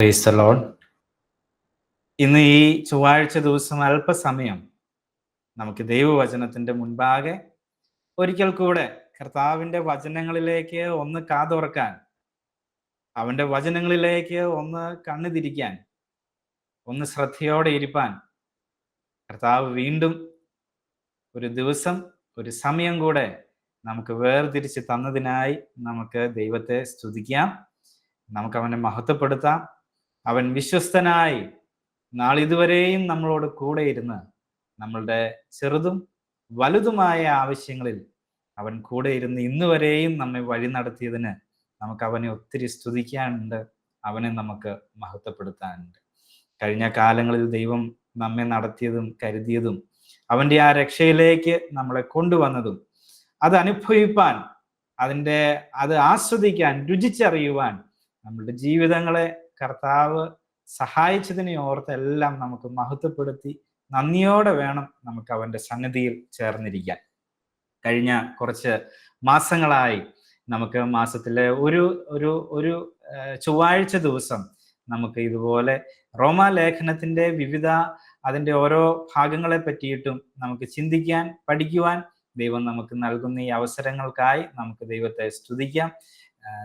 Praise the Lord. ഇന്ന് ഈ ചൊവ്വാഴ്ച ദിവസം അല്പസമയം നമുക്ക് ദൈവവചനത്തിന്റെ മുൻപാകെ ഒരിക്കൽ കൂടെ കർത്താവിന്റെ വചനങ്ങളിലേക്ക് ഒന്ന് കാതോർക്കാൻ, അവന്റെ വചനങ്ങളിലേക്ക് ഒന്ന് കണ്ണുതിരിക്കാൻ, ഒന്ന് ശ്രദ്ധയോടെ ഇരിപ്പാൻ കർത്താവ് വീണ്ടും ഒരു ദിവസം, ഒരു സമയം കൂടെ നമുക്ക് വേർതിരിച്ച് തന്നതിനായി നമുക്ക് ദൈവത്തെ സ്തുതിക്കാം. നമുക്ക് അവനെ മഹത്വപ്പെടുത്താം. അവൻ വിശ്വസ്തനായി നാളിതുവരെയും നമ്മളോട് കൂടെ ഇരുന്ന് നമ്മളുടെ ചെറുതും വലുതുമായ ആവശ്യങ്ങളിൽ അവൻ കൂടെ ഇരുന്ന് ഇന്ന് വരെയും നമ്മെ വഴി നടത്തിയതിന് നമുക്ക് അവനെ ഒത്തിരി സ്തുതിക്കാനുണ്ട്, അവനെ നമുക്ക് മഹത്വപ്പെടുത്താനുണ്ട്. കഴിഞ്ഞ കാലങ്ങളിൽ ദൈവം നമ്മെ നടത്തിയതും കരുതിയതും അവൻ്റെ ആ രക്ഷയിലേക്ക് നമ്മളെ കൊണ്ടുവന്നതും അത് അനുഭവിപ്പാൻ, അത് ആസ്വദിക്കാൻ, രുചിച്ചറിയുവാൻ നമ്മളുടെ ജീവിതങ്ങളെ കർത്താവ് സഹായിച്ചതിനെ ഓർത്തെല്ലാം നമുക്ക് മഹത്വപ്പെടുത്തി നന്ദിയോടെ വേണം നമുക്ക് അവൻ്റെ സന്നിധിയിൽ ചേർന്നിരിക്കാൻ. കഴിഞ്ഞ കുറച്ച് മാസങ്ങളായി നമുക്ക് മാസത്തിലെ ഒരു ഒരു ഒരു ചൊവ്വാഴ്ച ദിവസം നമുക്ക് ഇതുപോലെ റോമാലേഖനത്തിന്റെ അതിൻ്റെ ഓരോ ഭാഗങ്ങളെ പറ്റിയിട്ടും നമുക്ക് ചിന്തിക്കാൻ, പഠിക്കുവാൻ ദൈവം നമുക്ക് നൽകുന്ന ഈ അവസരങ്ങൾക്കായി നമുക്ക് ദൈവത്തെ സ്തുതിക്കാം.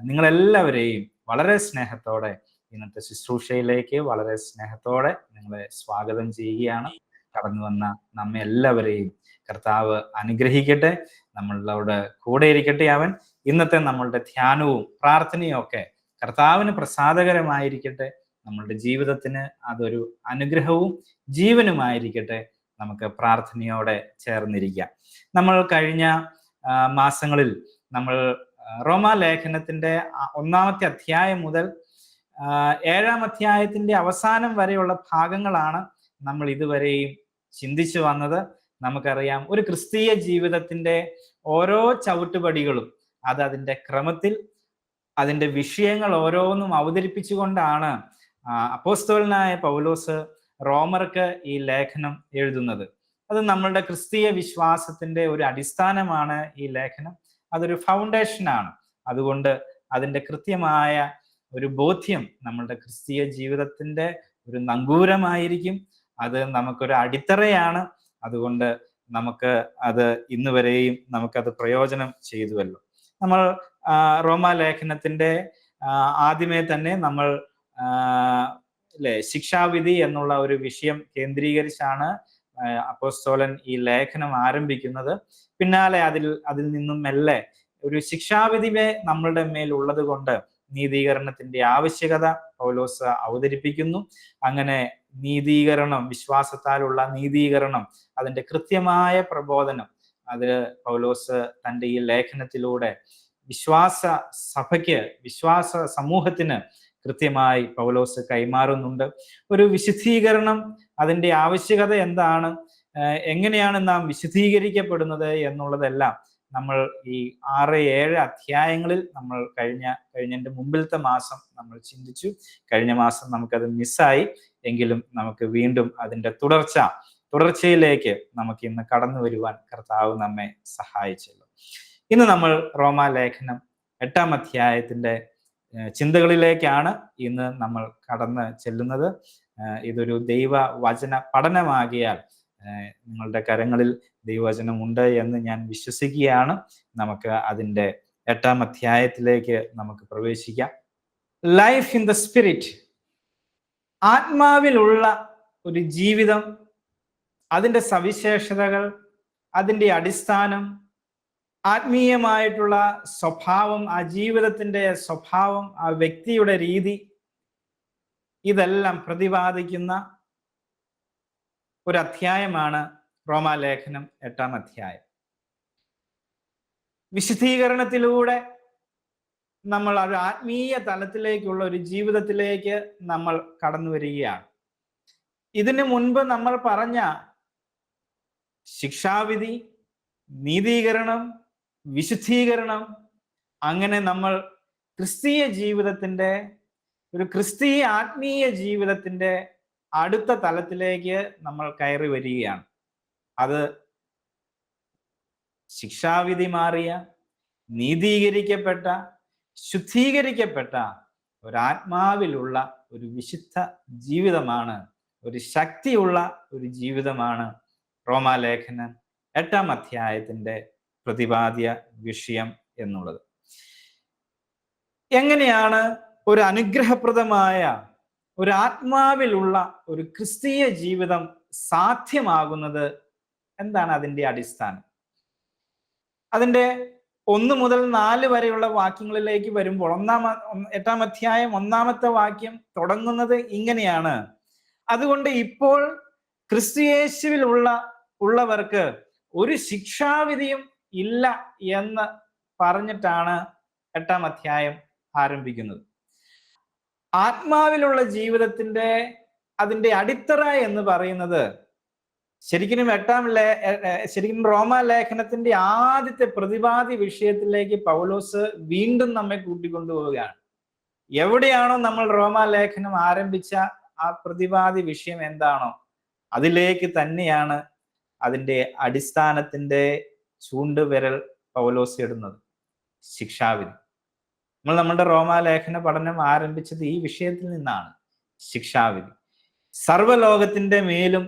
നിങ്ങളെല്ലാവരെയും വളരെ സ്നേഹത്തോടെ ഇന്നത്തെ ശുശ്രൂഷയിലേക്ക് വളരെ സ്നേഹത്തോടെ നിങ്ങളെ സ്വാഗതം ചെയ്യുകയാണ്. കടന്നു വന്ന നമ്മെ എല്ലാവരെയും കർത്താവ് അനുഗ്രഹിക്കട്ടെ, നമ്മളുടെ കൂടെ ഇരിക്കട്ടെ. അവൻ ഇന്നത്തെ നമ്മളുടെ ധ്യാനവും പ്രാർത്ഥനയും ഒക്കെ കർത്താവിന് പ്രസാദകരമായിരിക്കട്ടെ. നമ്മളുടെ ജീവിതത്തിന് അതൊരു അനുഗ്രഹവും ജീവനുമായിരിക്കട്ടെ. നമുക്ക് പ്രാർത്ഥനയോടെ ചേർന്നിരിക്കാം. നമ്മൾ കഴിഞ്ഞ മാസങ്ങളിൽ നമ്മൾ റോമാലേഖനത്തിന്റെ 1-ാമത്തെ അധ്യായം മുതൽ 7-ാം അധ്യായത്തിന്റെ അവസാനം വരെയുള്ള ഭാഗങ്ങളാണ് നമ്മൾ ഇതുവരെയും ചിന്തിച്ചു വന്നത്. നമുക്കറിയാം, ഒരു ക്രിസ്തീയ ജീവിതത്തിന്റെ ഓരോ ചവിട്ടുപടികളും അതിന്റെ ക്രമത്തിൽ അതിന്റെ വിഷയങ്ങൾ ഓരോന്നും അവതരിപ്പിച്ചുകൊണ്ടാണ് അപ്പോസ്തലനായ പൗലോസ് റോമർക്ക് ഈ ലേഖനം എഴുതുന്നത്. അത് നമ്മളുടെ ക്രിസ്തീയ വിശ്വാസത്തിന്റെ ഒരു അടിസ്ഥാനമാണ് ഈ ലേഖനം. അതൊരു ഫൗണ്ടേഷനാണ്. അതുകൊണ്ട് അതിന്റെ കൃത്യമായ ഒരു ബോധ്യം നമ്മളുടെ ക്രിസ്തീയ ജീവിതത്തിന്റെ ഒരു നങ്കൂരമായിരിക്കും. അത് നമുക്കൊരു അടിത്തറയാണ്. അതുകൊണ്ട് നമുക്ക് അത് ഇന്ന് വരെയും നമുക്കത് പ്രയോജനം ചെയ്തുവല്ലോ. നമ്മൾ റോമാലേഖനത്തിന്റെ ആദ്യമേ തന്നെ നമ്മൾ ശിക്ഷാവിധി എന്നുള്ള ഒരു വിഷയം കേന്ദ്രീകരിച്ചാണ് അപ്പോസ്തലൻ ഈ ലേഖനം ആരംഭിക്കുന്നത്. പിന്നാലെ അതിൽ നിന്നും മെല്ലെ ഒരു ശിക്ഷാവിധി നമ്മളുടെ മേൽ ഉള്ളത് കൊണ്ട് നീതീകരണത്തിന്റെ ആവശ്യകത പൗലോസ് അവതരിപ്പിക്കുന്നു. അങ്ങനെ നീതീകരണം, വിശ്വാസത്താലുള്ള നീതീകരണം, അതിന്റെ കൃത്യമായ പ്രബോധനം അത് പൗലോസ് തൻ്റെ ഈ ലേഖനത്തിലൂടെ വിശ്വാസ സഭയ്ക്ക്, വിശ്വാസ സമൂഹത്തിന് കൃത്യമായി പൗലോസ് കൈമാറുന്നുണ്ട്. ഒരു വിശുദ്ധീകരണം, അതിൻ്റെ ആവശ്യകത എന്താണ്, എങ്ങനെയാണ് നാം വിശുദ്ധീകരിക്കപ്പെടുന്നത് എന്നുള്ളതെല്ലാം നമ്മൾ ഈ 6-7 അധ്യായങ്ങളിൽ നമ്മൾ കഴിഞ്ഞതിൻ്റെ മുമ്പിലത്തെ മാസം നമ്മൾ ചിന്തിച്ചു. കഴിഞ്ഞ മാസം നമുക്കത് മിസ്സായി. എങ്കിലും നമുക്ക് വീണ്ടും അതിൻ്റെ തുടർച്ചയിലേക്ക് നമുക്ക് ഇന്ന് കടന്നു വരുവാൻ കർത്താവ് നമ്മെ സഹായിച്ചല്ലോ. ഇന്ന് നമ്മൾ റോമാലേഖനം 8-ാം അധ്യായത്തിന്റെ ചിന്തകളിലേക്കാണ് ഇന്ന് നമ്മൾ കടന്ന് ചെല്ലുന്നത്. ഇതൊരു ദൈവവചന പഠനമാകിയാൽ നിങ്ങളുടെ കരങ്ങളിൽ ദൈവവചനം ഉണ്ട് എന്ന് ഞാൻ വിശ്വസിക്കുകയാണ്. നമുക്ക് അതിൻ്റെ 8-ാം അധ്യായത്തിലേക്ക് നമുക്ക് പ്രവേശിക്കാം. ലൈഫ് ഇൻ ദ സ്പിരിറ്റ്, ആത്മാവിലുള്ള ഒരു ജീവിതം, അതിൻ്റെ സവിശേഷതകൾ, അതിൻ്റെ അടിസ്ഥാനം, ആത്മീയമായിട്ടുള്ള സ്വഭാവം, ആ ജീവിതത്തിൻ്റെ സ്വഭാവം, ആ വ്യക്തിയുടെ രീതി, ഇതെല്ലാം പ്രതിപാദിക്കുന്ന ഒരു അധ്യായമാണ് റോമാലേഖനം 8-ാം അധ്യായം. വിശുദ്ധീകരണത്തിലൂടെ നമ്മൾ ഒരു ആത്മീയ തലത്തിലേക്കുള്ള ഒരു ജീവിതത്തിലേക്ക് നമ്മൾ കടന്നു വരികയാണ്. ഇതിനു മുൻപ് നമ്മൾ പറഞ്ഞ ശിക്ഷാവിധി, നീതീകരണം, വിശുദ്ധീകരണം, അങ്ങനെ നമ്മൾ ക്രിസ്തീയ ജീവിതത്തിന്റെ, ഒരു ക്രിസ്തീയ ആത്മീയ ജീവിതത്തിന്റെ അടുത്ത തലത്തിലേക്ക് നമ്മൾ കയറി വരികയാണ്. അത് ശിക്ഷാവിധി മാറിയ, നീതീകരിക്കപ്പെട്ട, ശുദ്ധീകരിക്കപ്പെട്ട ഒരാത്മാവിലുള്ള ഒരു വിശുദ്ധ ജീവിതമാണ്, ഒരു ശക്തിയുള്ള ഒരു ജീവിതമാണ് റോമാലേഖനം 8-ാം അധ്യായത്തിന്റെ പ്രതിപാദ്യ വിഷയം എന്നുള്ളത്. എങ്ങനെയാണ് ഒരു അനുഗ്രഹപ്രദമായ ഒരു ആത്മാവിലുള്ള ഒരു ക്രിസ്തീയ ജീവിതം സാധ്യമാകുന്നത്? എന്താണ് അതിൻ്റെ അടിസ്ഥാനം? അതിൻ്റെ 1 മുതൽ 4 വരെയുള്ള വാക്യങ്ങളിലേക്ക് വരുമ്പോൾ 8-ാം അധ്യായം 1-ാമത്തെ വാക്യം തുടങ്ങുന്നത് ഇങ്ങനെയാണ്: അതുകൊണ്ട് ഇപ്പോൾ ക്രിസ്തുയേശുവിൽ ഉള്ളവർക്ക് ഒരു ശിക്ഷാവിധിയും ഇല്ല എന്ന് പറഞ്ഞിട്ടാണ് 8-ാം അധ്യായം ആരംഭിക്കുന്നത്. ആത്മാവിലുള്ള ജീവിതത്തിന്റെ അതിന്റെ അടിത്തറ എന്ന് പറയുന്നത് ശരിക്കും റോമാലേഖനത്തിന്റെ ആദ്യത്തെ പ്രതിപാദ്യ വിഷയത്തിലേക്ക് പൗലോസ് വീണ്ടും നമ്മെ കൂട്ടിക്കൊണ്ടുപോവുകയാണ്. എവിടെയാണോ നമ്മൾ റോമാലേഖനം ആരംഭിച്ച ആ പ്രതിപാദ്യ വിഷയം എന്താണോ അതിലേക്ക് തന്നെയാണ് അതിന്റെ അടിസ്ഥാനത്തിന്റെ ചൂണ്ടുവിരൽ പൗലോസ് ഇടുന്നത്: ശിക്ഷാവിധി. നമ്മുടെ റോമാലേഖന പഠനം ആരംഭിച്ചത് ഈ വിഷയത്തിൽ നിന്നാണ്, ശിക്ഷാവിധി. സർവ്വലോകത്തിന്റെ മേലും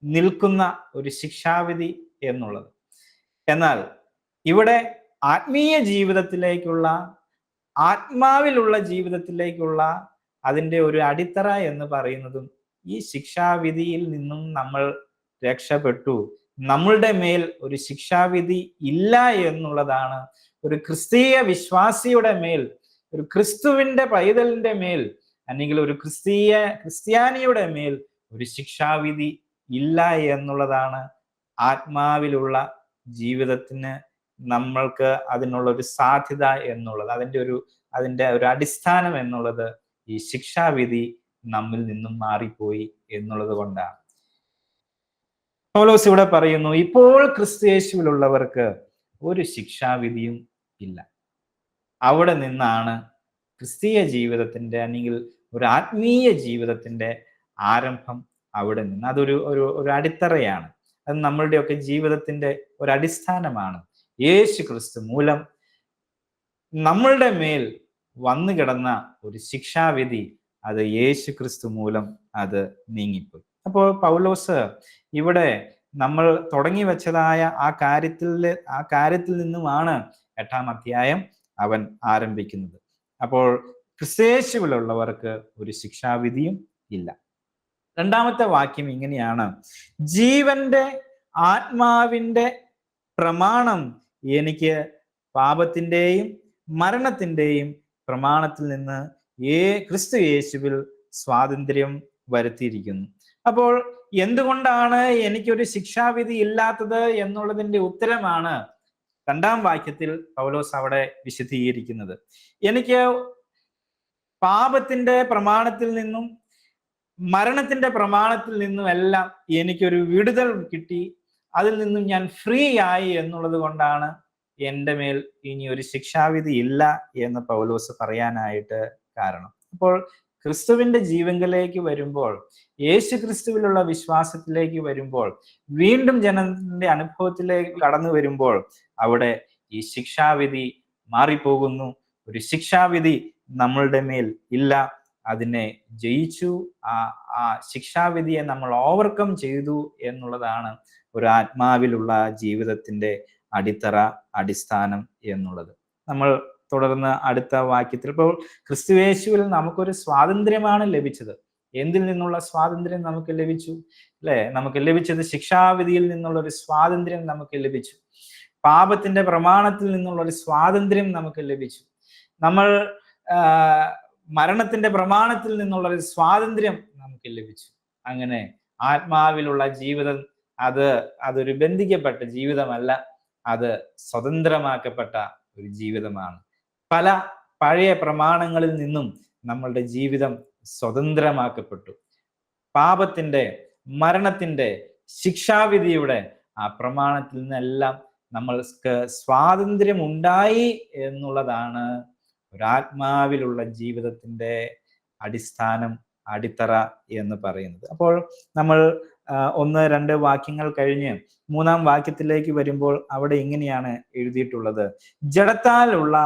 നിൽക്കുന്ന ഒരു ശിക്ഷാവിധി എന്നുള്ളത്. എന്നാൽ ഇവിടെ ആത്മീയ ജീവിതത്തിലേക്കുള്ള, ആത്മാവിലുള്ള ജീവിതത്തിലേക്കുള്ള അതിൻ്റെ ഒരു അടിത്തറ എന്ന് പറയുന്നതും ഈ ശിക്ഷാവിധിയിൽ നിന്നും നമ്മൾ രക്ഷപ്പെട്ടു, നമ്മളുടെ മേൽ ഒരു ശിക്ഷാവിധി ഇല്ല എന്നുള്ളതാണ്. ഒരു ക്രിസ്തീയ വിശ്വാസിയുടെ മേൽ, ഒരു ക്രിസ്തുവിന്റെ പൈതലിന്റെ മേൽ, അല്ലെങ്കിൽ ഒരു ക്രിസ്ത്യാനിയുടെ മേൽ ഒരു ശിക്ഷാവിധി ഇല്ല എന്നുള്ളതാണ് ആത്മാവിലുള്ള ജീവിതത്തിന് നമ്മൾക്ക് അതിനുള്ള ഒരു സാധ്യത എന്നുള്ളത്, അതിൻ്റെ ഒരു അടിസ്ഥാനം എന്നുള്ളത് ഈ ശിക്ഷാവിധി നമ്മിൽ നിന്നും മാറിപ്പോയി എന്നുള്ളത് കൊണ്ടാണ്. പൗലോസ് ഇവിടെ പറയുന്നു, ഇപ്പോൾ ക്രിസ്തുയേശുവിലുള്ളവർക്ക് ഒരു ശിക്ഷാവിധിയും ഇല്ല. അവിടെ നിന്നാണ് ക്രിസ്തീയ ജീവിതത്തിന്റെ, അല്ലെങ്കിൽ ഒരു ആത്മീയ ജീവിതത്തിന്റെ ആരംഭം. അവിടെ നിന്ന് അതൊരു അടിത്തറയാണ്. അത് നമ്മളുടെയൊക്കെ ജീവിതത്തിന്റെ ഒരു അടിസ്ഥാനമാണ്. യേശു ക്രിസ്തു മൂലം നമ്മളുടെ മേൽ വന്നു കിടന്ന ഒരു ശിക്ഷാവിധി, അത് യേശു ക്രിസ്തു മൂലം അത് നീങ്ങിപ്പോയി. അപ്പോൾ പൗലോസ് ഇവിടെ നമ്മൾ തുടങ്ങി വെച്ചതായ ആ കാര്യത്തിൽ നിന്നുമാണ് 8-ാം അധ്യായം അവൻ ആരംഭിക്കുന്നത്. അപ്പോൾ ക്രിസ്തയേശുവിലുള്ളവർക്ക് ഒരു ശിക്ഷാവിധിയും ഇല്ല. 2-ാമത്തെ വാക്യം ഇങ്ങനെയാണ്: ജീവന്റെ ആത്മാവിന്റെ പ്രമാണം എനിക്ക് പാപത്തിന്റെയും മരണത്തിന്റെയും പ്രമാണത്തിൽ നിന്ന് ക്രിസ്തു യേശുവിൽ സ്വാതന്ത്ര്യം വരുത്തിയിരിക്കുന്നു. അപ്പോൾ എന്തുകൊണ്ടാണ് എനിക്കൊരു ശിക്ഷാവിധി ഇല്ലാത്തത് എന്നുള്ളതിന്റെ ഉത്തരമാണ് 2-ാം വാക്യത്തിൽ പൗലോസ് അവിടെ വിശദീകരിക്കുന്നത്. എനിക്ക് പാപത്തിന്റെ പ്രമാണത്തിൽ നിന്നും മരണത്തിന്റെ പ്രമാണത്തിൽ നിന്നും എല്ലാം എനിക്കൊരു വിടുതൽ കിട്ടി, അതിൽ നിന്നും ഞാൻ ഫ്രീ ആയി എന്നുള്ളത് കൊണ്ടാണ് എൻ്റെ മേൽ ഇനി ഒരു ശിക്ഷാവിധി ഇല്ല എന്ന് പൗലോസ് പറയാനായിട്ട് കാരണം. അപ്പോൾ ക്രിസ്തുവിന്റെ ജീവങ്കിലേക്ക് വരുമ്പോൾ, യേശു ക്രിസ്തുവിലുള്ള വിശ്വാസത്തിലേക്ക് വരുമ്പോൾ, വീണ്ടും ജനത്തിന്റെ അനുഭവത്തിലേക്ക് കടന്നു വരുമ്പോൾ അവിടെ ഈ ശിക്ഷാവിധി മാറിപ്പോകുന്നു. ഒരു ശിക്ഷാവിധി നമ്മളുടെ മേൽ ഇല്ല. അതിനെ ജയിച്ചു, ആ ശിക്ഷാവിധിയെ നമ്മൾ ഓവർകം ചെയ്തു എന്നുള്ളതാണ് ഒരു ആത്മാവിലുള്ള ജീവിതത്തിന്റെ അടിസ്ഥാനം എന്നുള്ളത്. നമ്മൾ തുടർന്ന് അടുത്ത വാക്യത്തിൽ, ഇപ്പോൾ ക്രിസ്തുയേശുവിൽ നമുക്കൊരു സ്വാതന്ത്ര്യമാണ് ലഭിച്ചത്. എന്തിൽ നിന്നുള്ള സ്വാതന്ത്ര്യം നമുക്ക് ലഭിച്ചു? അല്ലെ, നമുക്ക് ലഭിച്ചത് ശിക്ഷാവിധിയിൽ നിന്നുള്ള ഒരു സ്വാതന്ത്ര്യം നമുക്ക് ലഭിച്ചു. പാപത്തിന്റെ പ്രമാണത്തിൽ നിന്നുള്ള ഒരു സ്വാതന്ത്ര്യം നമുക്ക് ലഭിച്ചു. നമ്മൾ മരണത്തിന്റെ പ്രമാണത്തിൽ നിന്നുള്ള ഒരു സ്വാതന്ത്ര്യം നമുക്ക് ലഭിച്ചു. അങ്ങനെ ആത്മാവിലുള്ള ജീവിതം അതൊരു ബന്ധിക്കപ്പെട്ട ജീവിതമല്ല, അത് സ്വതന്ത്രമാക്കപ്പെട്ട ഒരു ജീവിതമാണ്. പല പഴയ പ്രമാണങ്ങളിൽ നിന്നും നമ്മളുടെ ജീവിതം സ്വതന്ത്രമാക്കപ്പെട്ടു. പാപത്തിന്റെ, മരണത്തിന്റെ, ശിക്ഷാവിധിയുടെ ആ പ്രമാണത്തിൽ നിന്നെല്ലാം നമ്മൾക്ക് സ്വാതന്ത്ര്യം ഉണ്ടായി എന്നുള്ളതാണ് ഒരാത്മാവിലുള്ള ജീവിതത്തിന്റെ അടിത്തറ എന്ന് പറയുന്നത്. അപ്പോൾ നമ്മൾ 1-2 വാക്യങ്ങൾ കഴിഞ്ഞ് 3-ാം വാക്യത്തിലേക്ക് വരുമ്പോൾ അവിടെ ഇങ്ങനെയാണ് എഴുതിയിട്ടുള്ളത്: ജഡത്താലുള്ള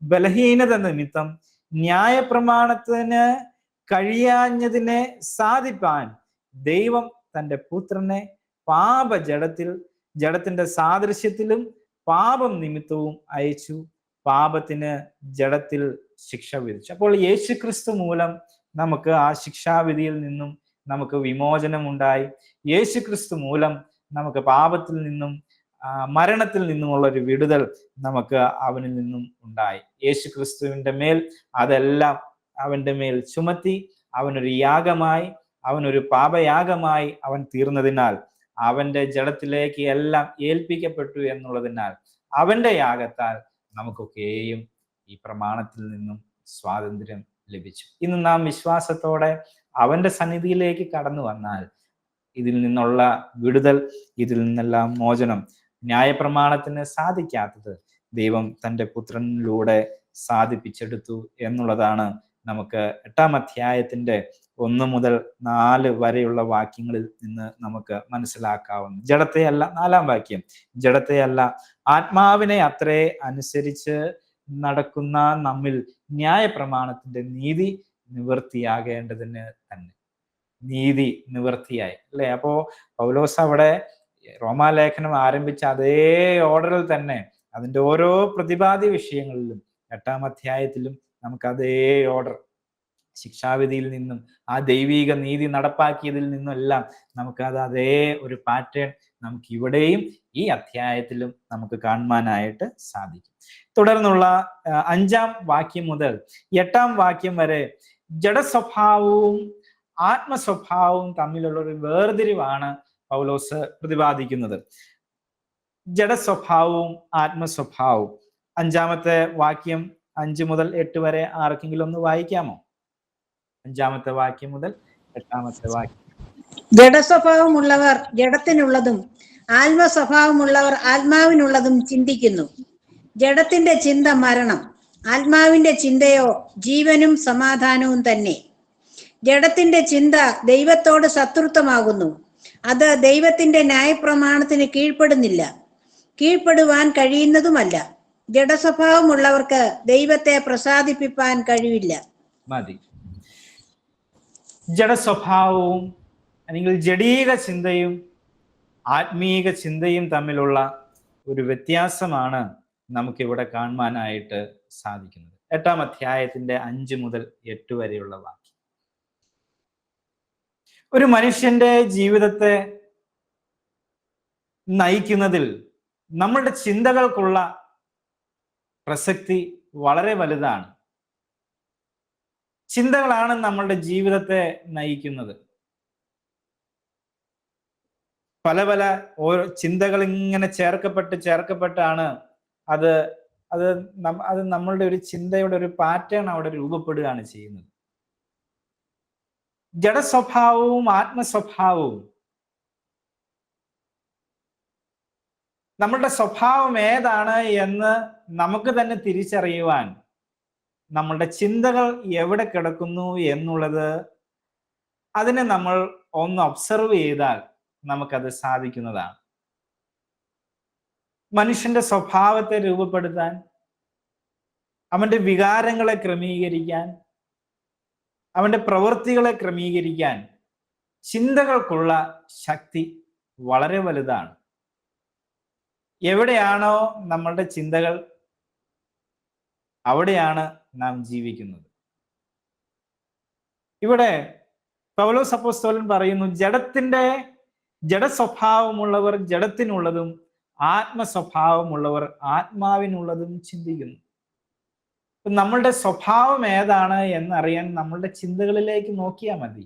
ബലഹീനത നിമിത്തം ന്യായപ്രമാണത്തിന് കഴിയാഞ്ഞതിനെ സാധിപ്പാൻ ദൈവം തൻ്റെ പുത്രനെ ജഡത്തിന്റെ സാദൃശ്യത്തിലും പാപം നിമിത്തവും അയച്ചു. പാപത്തിന് ജഡത്തിൽ ശിക്ഷ വിധിച്ചു. അപ്പോൾ യേശുക്രിസ്തു മൂലം നമുക്ക് ആ ശിക്ഷാവിധിയിൽ നിന്നും നമുക്ക് വിമോചനം ഉണ്ടായി. യേശുക്രിസ്തു മൂലം നമുക്ക് പാപത്തിൽ നിന്നും മരണത്തിൽ നിന്നുമുള്ള ഒരു വിടുതൽ നമുക്ക് അവനിൽ നിന്നും ഉണ്ടായി. യേശുക്രിസ്തുവിന്റെ മേൽ അതെല്ലാം അവന്റെ മേൽ ചുമത്തി അവനൊരു യാഗമായി, അവനൊരു പാപയാഗമായി അവൻ തീർന്നതിനാൽ, അവന്റെ ജഡത്തിലേക്ക് എല്ലാം ഏൽപ്പിക്കപ്പെട്ടു എന്നുള്ളതിനാൽ, അവന്റെ യാഗത്താൽ നമുക്കൊക്കെയും ഈ പ്രമാണത്തിൽ നിന്നും സ്വാതന്ത്ര്യം ലഭിച്ചു. ഇന്ന് നാം വിശ്വാസത്തോടെ അവന്റെ സന്നിധിയിലേക്ക് കടന്നു വന്നാൽ ഇതിൽ നിന്നുള്ള വിടുതൽ, ഇതിൽ നിന്നെല്ലാം മോചനം, ന്യായപ്രമാണത്തിന് സാധിക്കാത്തത് ദൈവം തൻ്റെ പുത്രനിലൂടെ സാധിപ്പിച്ചെടുത്തു എന്നുള്ളതാണ് നമുക്ക് 8-ാം അധ്യായത്തിന്റെ 1 മുതൽ 4 വരെയുള്ള വാക്യങ്ങളിൽ നിന്ന് നമുക്ക് മനസ്സിലാക്കാവുന്നു. ജഡത്തെയല്ല, 4-ാം വാക്യം, ജഡത്തെയല്ല ആത്മാവിനെ അത്രേ അനുസരിച്ച് നടക്കുന്ന നമ്മിൽ ന്യായപ്രമാണത്തിന്റെ നീതി നിവൃത്തിയാകേണ്ടതിന് തന്നെ. നീതി നിവൃത്തിയായി, അല്ലെ? അപ്പോ പൗലോസ് അവിടെ റോമാലേഖനം ആരംഭിച്ച അതേ ഓർഡറിൽ തന്നെ അതിൻ്റെ ഓരോ പ്രതിപാദ്യ വിഷയങ്ങളിലും 8-ാം അധ്യായത്തിലും നമുക്ക് അതേ ഓർഡർ, ശിക്ഷാവിധിയിൽ നിന്നും ആ ദൈവീക നീതി നടപ്പാക്കിയതിൽ നിന്നെല്ലാം നമുക്ക് അതേ ഒരു പാറ്റേൺ നമുക്ക് ഇവിടെയും ഈ അധ്യായത്തിലും നമുക്ക് കാണുവാനായിട്ട് സാധിക്കും. തുടർന്നുള്ള 5-ാം വാക്യം മുതൽ 8-ാം വാക്യം വരെ ജഡസ്വഭാവവും ആത്മസ്വഭാവവും തമ്മിലുള്ള ഒരു വേർതിരിവാണ് പൗലോസ് പ്രതിപാദിക്കുന്നത്. ജഡസ്വഭാവവും ആത്മസ്വഭാവവും. 5-ാമത്തെ വാക്യം 5 മുതൽ 8 വരെ ആർക്കെങ്കിലും ഒന്ന് വായിക്കാമോ? 5-ാമത്തെ വാക്യം മുതൽ 8-ാമത്തെ വാക്യം. ജഡസ്വഭാവമുള്ളവർ ജഡത്തിനുള്ളതും ആത്മസ്വഭാവമുള്ളവർ ആത്മാവിനുള്ളതും ചിന്തിക്കുന്നു. ജഡത്തിന്റെ ചിന്ത മരണം, ആത്മാവിന്റെ ചിന്തയോ ജീവനും സമാധാനവും തന്നെ. ജഡത്തിന്റെ ചിന്ത ദൈവത്തോട് ശത്രുത്വമാകുന്നു. അത് ദൈവത്തിന്റെ ന്യായപ്രമാണത്തിന് കീഴ്പ്പെടുന്നില്ല, കീഴ്പ്പെടുവാൻ കഴിയുന്നതുമല്ല. ജഡസ്വഭാവമുള്ളവർക്ക് ദൈവത്തെ പ്രസാദിപ്പിക്കാൻ കഴിവില്ല. മതി. ജഡസ്വഭാവവും അല്ലെങ്കിൽ ജഡീക ചിന്തയും ആത്മീക ചിന്തയും തമ്മിലുള്ള ഒരു വ്യത്യാസമാണ് നമുക്കിവിടെ കാണുവാനായിട്ട് സാധിക്കുന്നത്. 8-ാം അധ്യായത്തിന്റെ 5 മുതൽ 8 വരെയുള്ള വാക്യം. ഒരു മനുഷ്യന്റെ ജീവിതത്തെ നയിക്കുന്നതിൽ നമ്മളുടെ ചിന്തകൾക്കുള്ള പ്രസക്തി വളരെ വലുതാണ്. ചിന്തകളാണ് നമ്മളുടെ ജീവിതത്തെ നയിക്കുന്നത്. പല പല ഓരോ ചിന്തകൾ ഇങ്ങനെ ചേർക്കപ്പെട്ടാണ് അത് നമ്മളുടെ ഒരു ചിന്തയുടെ ഒരു പാറ്റേൺ അവിടെ രൂപപ്പെടുകയാണ് ചെയ്യുന്നത്. ജഡസ്വഭാവവും ആത്മസ്വഭാവവും, നമ്മളുടെ സ്വഭാവം ഏതാണ് എന്ന് നമുക്ക് തന്നെ തിരിച്ചറിയുവാൻ നമ്മളുടെ ചിന്തകൾ എവിടെ കിടക്കുന്നു എന്നുള്ളത് അതിനെ നമ്മൾ ഒന്ന് ഒബ്സർവ് ചെയ്താൽ നമുക്കത് സാധിക്കുന്നതാണ്. മനുഷ്യന്റെ സ്വഭാവത്തെ രൂപപ്പെടുത്താൻ, അവന്റെ വികാരങ്ങളെ ക്രമീകരിക്കാൻ, അവന്റെ പ്രവൃത്തികളെ ക്രമീകരിക്കാൻ ചിന്തകൾക്കുള്ള ശക്തി വളരെ വലുതാണ്. എവിടെയാണോ നമ്മളുടെ ചിന്തകൾ, അവിടെയാണ് നാം ജീവിക്കുന്നത്. ഇവിടെ പൗലോസ് അപ്പോസ്തലൻ പറയുന്നു, ജഡസ്വഭാവമുള്ളവർ ജഡത്തിനുള്ളതും ആത്മസ്വഭാവമുള്ളവർ ആത്മാവിനുള്ളതും ചിന്തിക്കുന്നു. നമ്മളുടെ സ്വഭാവം ഏതാണ് എന്നറിയാൻ നമ്മളുടെ ചിന്തകളിലേക്ക് നോക്കിയാൽ മതി.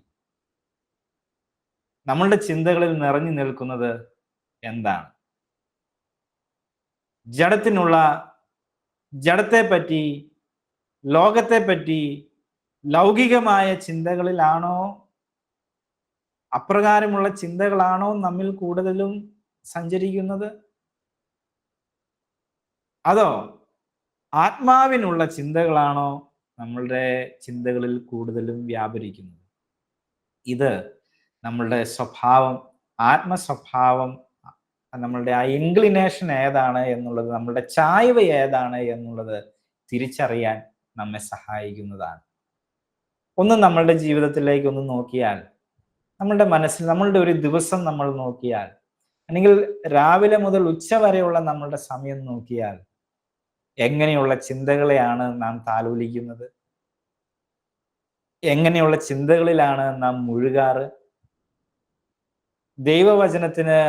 നമ്മളുടെ ചിന്തകളിൽ നിറഞ്ഞു നിൽക്കുന്നത് എന്താണ്? ജഡത്തെപ്പറ്റി, ലോകത്തെപ്പറ്റി, ലൗകികമായ ചിന്തകളിലാണോ, അപ്രകാരമുള്ള ചിന്തകളാണോ നമ്മിൽ കൂടുതലും സഞ്ചരിക്കുന്നത്? അതോ ആത്മാവിനുള്ള ചിന്തകളാണോ നമ്മളുടെ ചിന്തകളിൽ കൂടുതലും വ്യാപരിക്കുന്നത്? ഇത് നമ്മളുടെ സ്വഭാവം, ആത്മസ്വഭാവം, നമ്മളുടെ ആ ഇൻക്ലിനേഷൻ ഏതാണ് എന്നുള്ളത്, നമ്മളുടെ ചായ്വ് ഏതാണ് എന്നുള്ളത് തിരിച്ചറിയാൻ നമ്മെ സഹായിക്കുന്നതാണ്. ഒന്ന് നമ്മളുടെ ജീവിതത്തിലേക്ക് ഒന്ന് നോക്കിയാൽ, നമ്മളുടെ മനസ്സിൽ നമ്മളുടെ ഒരു ദിവസം നമ്മൾ നോക്കിയാൽ, അല്ലെങ്കിൽ രാവിലെ മുതൽ ഉച്ച വരെയുള്ള നമ്മളുടെ സമയം നോക്കിയാൽ, എങ്ങനെയുള്ള ചിന്തകളെയാണ് നാം താലോലിക്കുന്നത്? എങ്ങനെയുള്ള ചിന്തകളിലാണ് നാം മുഴുകാറ്? ദൈവവചനത്തിന്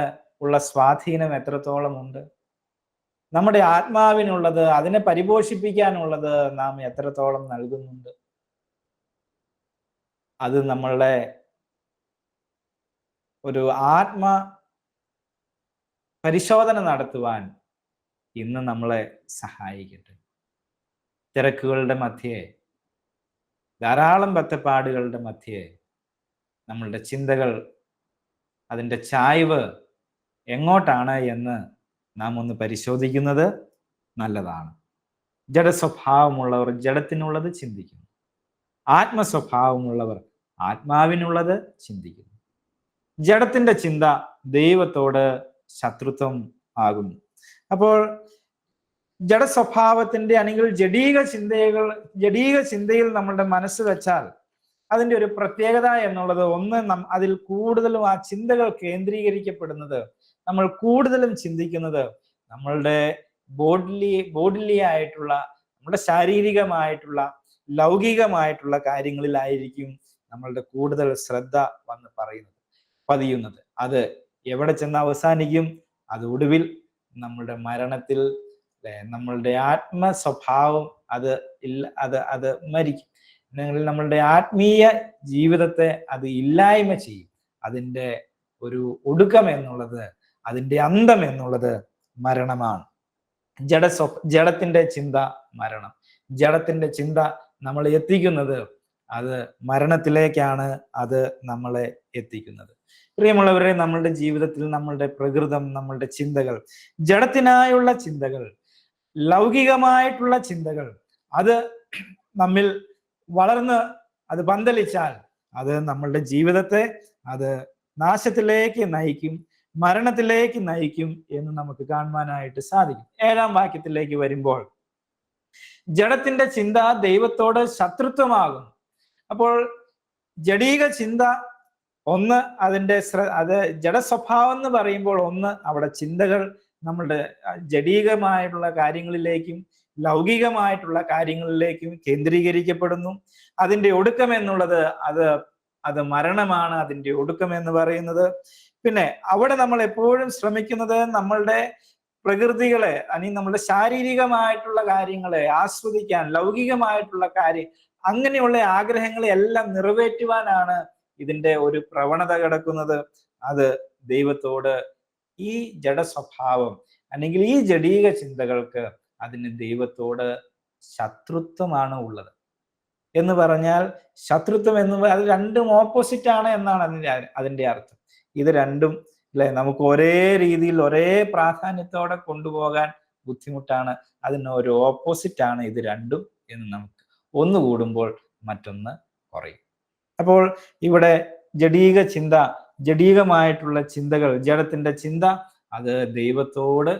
ഉള്ള സ്വാധീനം എത്രത്തോളം ഉണ്ട്? നമ്മുടെ ആത്മാവിനുള്ളത്, അതിനെ പരിപോഷിപ്പിക്കാനുള്ളത് നാം എത്രത്തോളം നൽകുന്നുണ്ട്? അത് നമ്മളുടെ ഒരു ആത്മ പരിശോധന നടത്തുവാൻ ഇന്ന് നമ്മളെ സഹായിക്കട്ടെ. തിരക്കുകളുടെ മധ്യേ, ധാരാളം ബദ്ധപ്പാടുകളുടെ മധ്യേ, നമ്മളുടെ ചിന്തകൾ, അതിൻ്റെ ചായ്വ് എങ്ങോട്ടാണ് എന്ന് നാം ഒന്ന് പരിശോധിക്കുന്നത് നല്ലതാണ്. ജഡസ്വഭാവമുള്ളവർ ജഡത്തിനുള്ളത് ചിന്തിക്കുന്നു, ആത്മസ്വഭാവമുള്ളവർ ആത്മാവിനുള്ളത് ചിന്തിക്കുന്നു. ജഡത്തിന്റെ ചിന്ത ദൈവത്തോട് ശത്രുത്വം ആകുന്നു. അപ്പോൾ ജഡസ്വഭാവത്തിന്റെ അല്ലെങ്കിൽ ജഡീക ചിന്തയിൽ നമ്മളുടെ മനസ്സ് വെച്ചാൽ അതിൻ്റെ ഒരു പ്രത്യേകത എന്നുള്ളത്, ഒന്ന് അതിൽ കൂടുതലും ആ ചിന്തകൾ കേന്ദ്രീകരിക്കപ്പെടുന്നത്, നമ്മൾ കൂടുതലും ചിന്തിക്കുന്നത് നമ്മളുടെ ബോഡിലി ആയിട്ടുള്ള, നമ്മുടെ ശാരീരികമായിട്ടുള്ള, ലൗകികമായിട്ടുള്ള കാര്യങ്ങളിലായിരിക്കും നമ്മളുടെ കൂടുതൽ ശ്രദ്ധ വന്ന് പതിയുന്നത്. അത് എവിടെ ചെന്ന് അവസാനിക്കും? അത് ഒടുവിൽ നമ്മളുടെ മരണത്തിൽ, നമ്മളുടെ ആത്മസ്വഭാവം അത് മരിക്കും. അല്ലെങ്കിൽ നമ്മളുടെ ആത്മീയ ജീവിതത്തെ അത് ഇല്ലായ്മ ചെയ്യും. അതിൻ്റെ ഒരു ഒടുക്കം എന്നുള്ളത്, അതിൻ്റെ അന്തം എന്നുള്ളത് മരണമാണ്. ജഡത്തിന്റെ ചിന്ത മരണം. ജഡത്തിന്റെ ചിന്ത നമ്മളെ എത്തിക്കുന്നത്, അത് മരണത്തിലേക്കാണ് അത് നമ്മളെ എത്തിക്കുന്നത്. പ്രിയമുള്ളവരെ, നമ്മളുടെ ജീവിതത്തിൽ നമ്മളുടെ പ്രകൃതം, നമ്മളുടെ ചിന്തകൾ, ജഡത്തിനായുള്ള ചിന്തകൾ, ലൗകികമായിട്ടുള്ള ചിന്തകൾ, അത് നമ്മിൽ വളർന്ന് അത് പന്തലിച്ചാൽ അത് നമ്മളുടെ ജീവിതത്തെ അത് നാശത്തിലേക്ക് നയിക്കും, മരണത്തിലേക്ക് നയിക്കും എന്ന് നമുക്ക് കാണുവാനായിട്ട് സാധിക്കും. 7-ാം വാക്യത്തിലേക്ക് വരുമ്പോൾ, ജഡത്തിന്റെ ചിന്ത ദൈവത്തോട് ശത്രുത്വമാകും. അപ്പോൾ ജഡീക ചിന്ത ഒന്ന്, അത് ജഡസ്വഭാവം എന്ന് പറയുമ്പോൾ ഒന്ന്, അവിടെ ചിന്തകൾ നമ്മളുടെ ജഡീകമായിട്ടുള്ള കാര്യങ്ങളിലേക്കും ലൗകികമായിട്ടുള്ള കാര്യങ്ങളിലേക്കും കേന്ദ്രീകരിക്കപ്പെടുന്നു. അതിൻ്റെ ഒടുക്കം എന്നുള്ളത് അത് മരണമാണ്, അതിൻ്റെ ഒടുക്കം എന്ന് പറയുന്നത്. പിന്നെ അവിടെ നമ്മൾ എപ്പോഴും ശ്രമിക്കുന്നത് നമ്മളുടെ പ്രകൃതികളെ, അല്ലെങ്കിൽ നമ്മുടെ ശാരീരികമായിട്ടുള്ള കാര്യങ്ങളെ ആസ്വദിക്കാൻ, ലൗകികമായിട്ടുള്ള കാര്യം, അങ്ങനെയുള്ള ആഗ്രഹങ്ങളെ എല്ലാം നിറവേറ്റുവാനാണ് ഇതിന്റെ ഒരു പ്രവണത കിടക്കുന്നത്. അത് ദൈവത്തോട് ഈ ജഡസ്വഭാവം അല്ലെങ്കിൽ ഈ ജഡീക ചിന്തകൾക്ക് അതിന് ദൈവത്തോട് ശത്രുത്വമാണ് ഉള്ളത്. എന്ന് പറഞ്ഞാൽ ശത്രുത്വം എന്ന് അത് രണ്ടും ഓപ്പോസിറ്റ് ആണ് എന്നാണ് അതിന്റെ അർത്ഥം. ഇത് രണ്ടും അല്ലെ നമുക്ക് ഒരേ രീതിയിൽ ഒരേ പ്രാധാന്യത്തോടെ കൊണ്ടുപോകാൻ ബുദ്ധിമുട്ടാണ്. അതിന് ഒരു ഓപ്പോസിറ്റ് ആണ് ഇത് രണ്ടും എന്ന് നമുക്ക് ഒന്ന് കൂടുമ്പോൾ മറ്റൊന്ന് കുറയും. അപ്പോൾ ഇവിടെ ജഡീക ചിന്ത, ജഡീകമായിട്ടുള്ള ചിന്തകൾ, ജഡത്തിന്റെ ചിന്ത, അത് ദൈവത്തോട്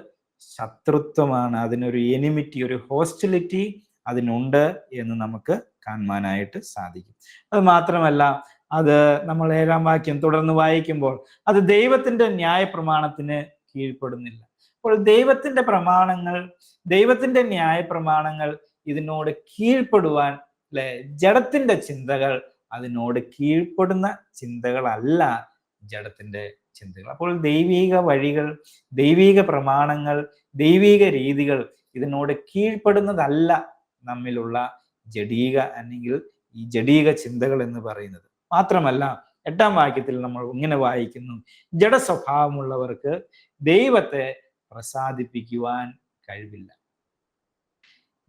ശത്രുത്വമാണ്. അതിനൊരു എനിമിറ്റി, ഒരു ഹോസ്റ്റിലിറ്റി അതിനുണ്ട് എന്ന് നമുക്ക് കാണുവാനായിട്ട് സാധിക്കും. അത് മാത്രമല്ല, അത് നമ്മൾ 7-ാം വാക്യം തുടർന്ന് വായിക്കുമ്പോൾ, അത് ദൈവത്തിന്റെ ന്യായപ്രമാണത്തിന് കീഴ്പ്പെടുന്നില്ല. അപ്പോൾ ദൈവത്തിന്റെ പ്രമാണങ്ങൾ, ദൈവത്തിന്റെ ന്യായപ്രമാണങ്ങൾ ഇതിനോട് കീഴ്പ്പെടുവാൻ, അല്ലെ, ജഡത്തിന്റെ ചിന്തകൾ അതിനോട് കീഴ്പ്പെടുന്ന ചിന്തകളല്ല ജഡത്തിന്റെ ചിന്തകൾ. അപ്പോൾ ദൈവീക വഴികൾ, ദൈവീക പ്രമാണങ്ങൾ, ദൈവീക രീതികൾ ഇതിനോട് കീഴ്പ്പെടുന്നതല്ല നമ്മിലുള്ള ജഡീക അല്ലെങ്കിൽ ഈ ജഡീക ചിന്തകൾ എന്ന് പറയുന്നത്. മാത്രമല്ല 8-ാം വാക്യത്തിൽ നമ്മൾ ഇങ്ങനെ വായിക്കുന്നു, ജഡസ്വഭാവമുള്ളവർക്ക് ദൈവത്തെ പ്രസാദിപ്പിക്കുവാൻ കഴിവില്ല.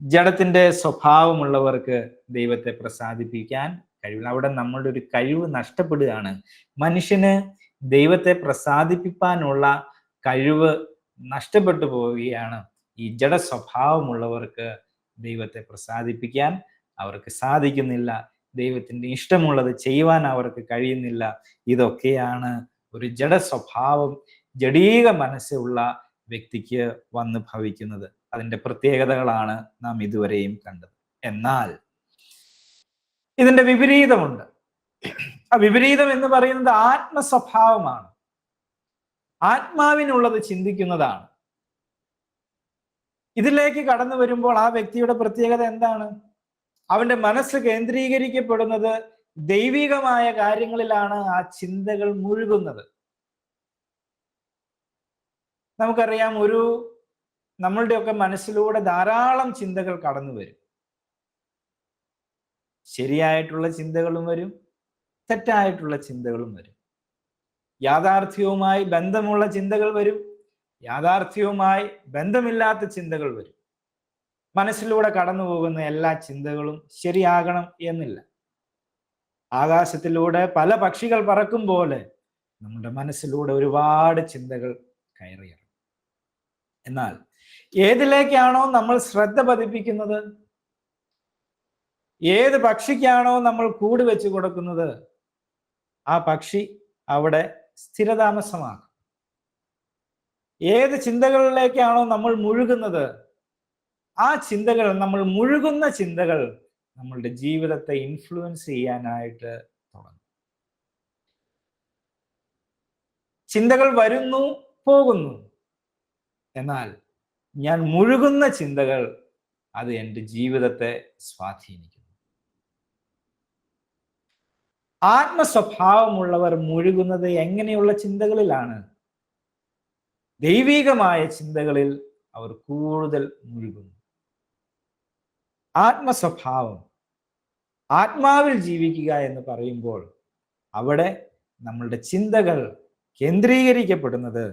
ജഡത്തിന്റെ സ്വഭാവമുള്ളവർക്ക് ദൈവത്തെ പ്രസാദിപ്പിക്കാൻ കഴിവില്ല. അവിടെ നമ്മളുടെ ഒരു കഴിവ് നഷ്ടപ്പെടുകയാണ്. മനുഷ്യന് ദൈവത്തെ പ്രസാദിപ്പിക്കാനുള്ള കഴിവ് നഷ്ടപ്പെട്ടു പോവുകയാണ്. ഈ ജഡസ്വഭാവമുള്ളവർക്ക് ദൈവത്തെ പ്രസാദിപ്പിക്കാൻ അവർക്ക് സാധിക്കുന്നില്ല. ദൈവത്തിന്റെ ഇഷ്ടമുള്ളത് ചെയ്യുവാൻ അവർക്ക് കഴിയുന്നില്ല. ഇതൊക്കെയാണ് ഒരു ജഡസ്വഭാവം, ജഡീക മനസ്സുള്ള വ്യക്തിക്ക് വന്ന് ഭവിക്കുന്നത്. അതിൻ്റെ പ്രത്യേകതകളാണ് നാം ഇതുവരെയും കണ്ടത്. എന്നാൽ ഇതിന്റെ വിപരീതമുണ്ട്. ആ വിപരീതം എന്ന് പറയുന്നത് ആത്മസ്വഭാവമാണ്. ആത്മാവിനുള്ളത് ചിന്തിക്കുന്നതാണ്. ഇതിലേക്ക് കടന്നു വരുമ്പോൾ ആ വ്യക്തിയുടെ പ്രത്യേകത എന്താണ്? അവന്റെ മനസ്സ് കേന്ദ്രീകരിക്കപ്പെടുന്നത് ദൈവികമായ കാര്യങ്ങളിലാണ്. ആ ചിന്തകൾ മുഴുകുന്നത്. നമുക്കറിയാം, നമ്മളുടെയൊക്കെ മനസ്സിലൂടെ ധാരാളം ചിന്തകൾ കടന്നു വരും. ശരിയായിട്ടുള്ള ചിന്തകളും വരും, തെറ്റായിട്ടുള്ള ചിന്തകളും വരും. യാഥാർത്ഥ്യവുമായി ബന്ധമുള്ള ചിന്തകൾ വരും, യാഥാർത്ഥ്യവുമായി ബന്ധമില്ലാത്ത ചിന്തകൾ വരും. മനസ്സിലൂടെ കടന്നു പോകുന്ന എല്ലാ ചിന്തകളും ശരിയാകണം എന്നില്ല. ആകാശത്തിലൂടെ പല പക്ഷികൾ പറക്കും പോലെ നമ്മുടെ മനസ്സിലൂടെ ഒരുപാട് ചിന്തകൾ കയറിയിറങ്ങും. എന്നാൽ ഏതിലേക്കാണോ നമ്മൾ ശ്രദ്ധ പതിപ്പിക്കുന്നത്, ഏത് പക്ഷിക്കാണോ നമ്മൾ കൂട് വെച്ച് കൊടുക്കുന്നത്, ആ പക്ഷി അവിടെ സ്ഥിരതാമസമാകും. ഏത് ചിന്തകളിലേക്കാണോ നമ്മൾ മുഴുകുന്നത്, ആ ചിന്തകൾ, നമ്മൾ മുഴുകുന്ന ചിന്തകൾ നമ്മളുടെ ജീവിതത്തെ ഇൻഫ്ലുവൻസ് ചെയ്യാനായിട്ട് തുടങ്ങും. ചിന്തകൾ വരുന്നു, പോകുന്നു. എന്നാൽ ഞാൻ മുഴുകുന്ന ചിന്തകൾ അത് എൻ്റെ ജീവിതത്തെ സ്വാധീനിക്കുന്നു. ആത്മസ്വഭാവമുള്ളവർ മുഴുകുന്നത് എങ്ങനെയുള്ള ചിന്തകളിലാണ്? ദൈവികമായ ചിന്തകളിൽ അവർ കൂടുതൽ മുഴുകുന്നു. ആത്മസ്വഭാവം, ആത്മാവിൽ ജീവിക്കുക എന്ന് പറയുമ്പോൾ അവിടെ നമ്മളുടെ ചിന്തകൾ കേന്ദ്രീകരിക്കപ്പെടുന്നത്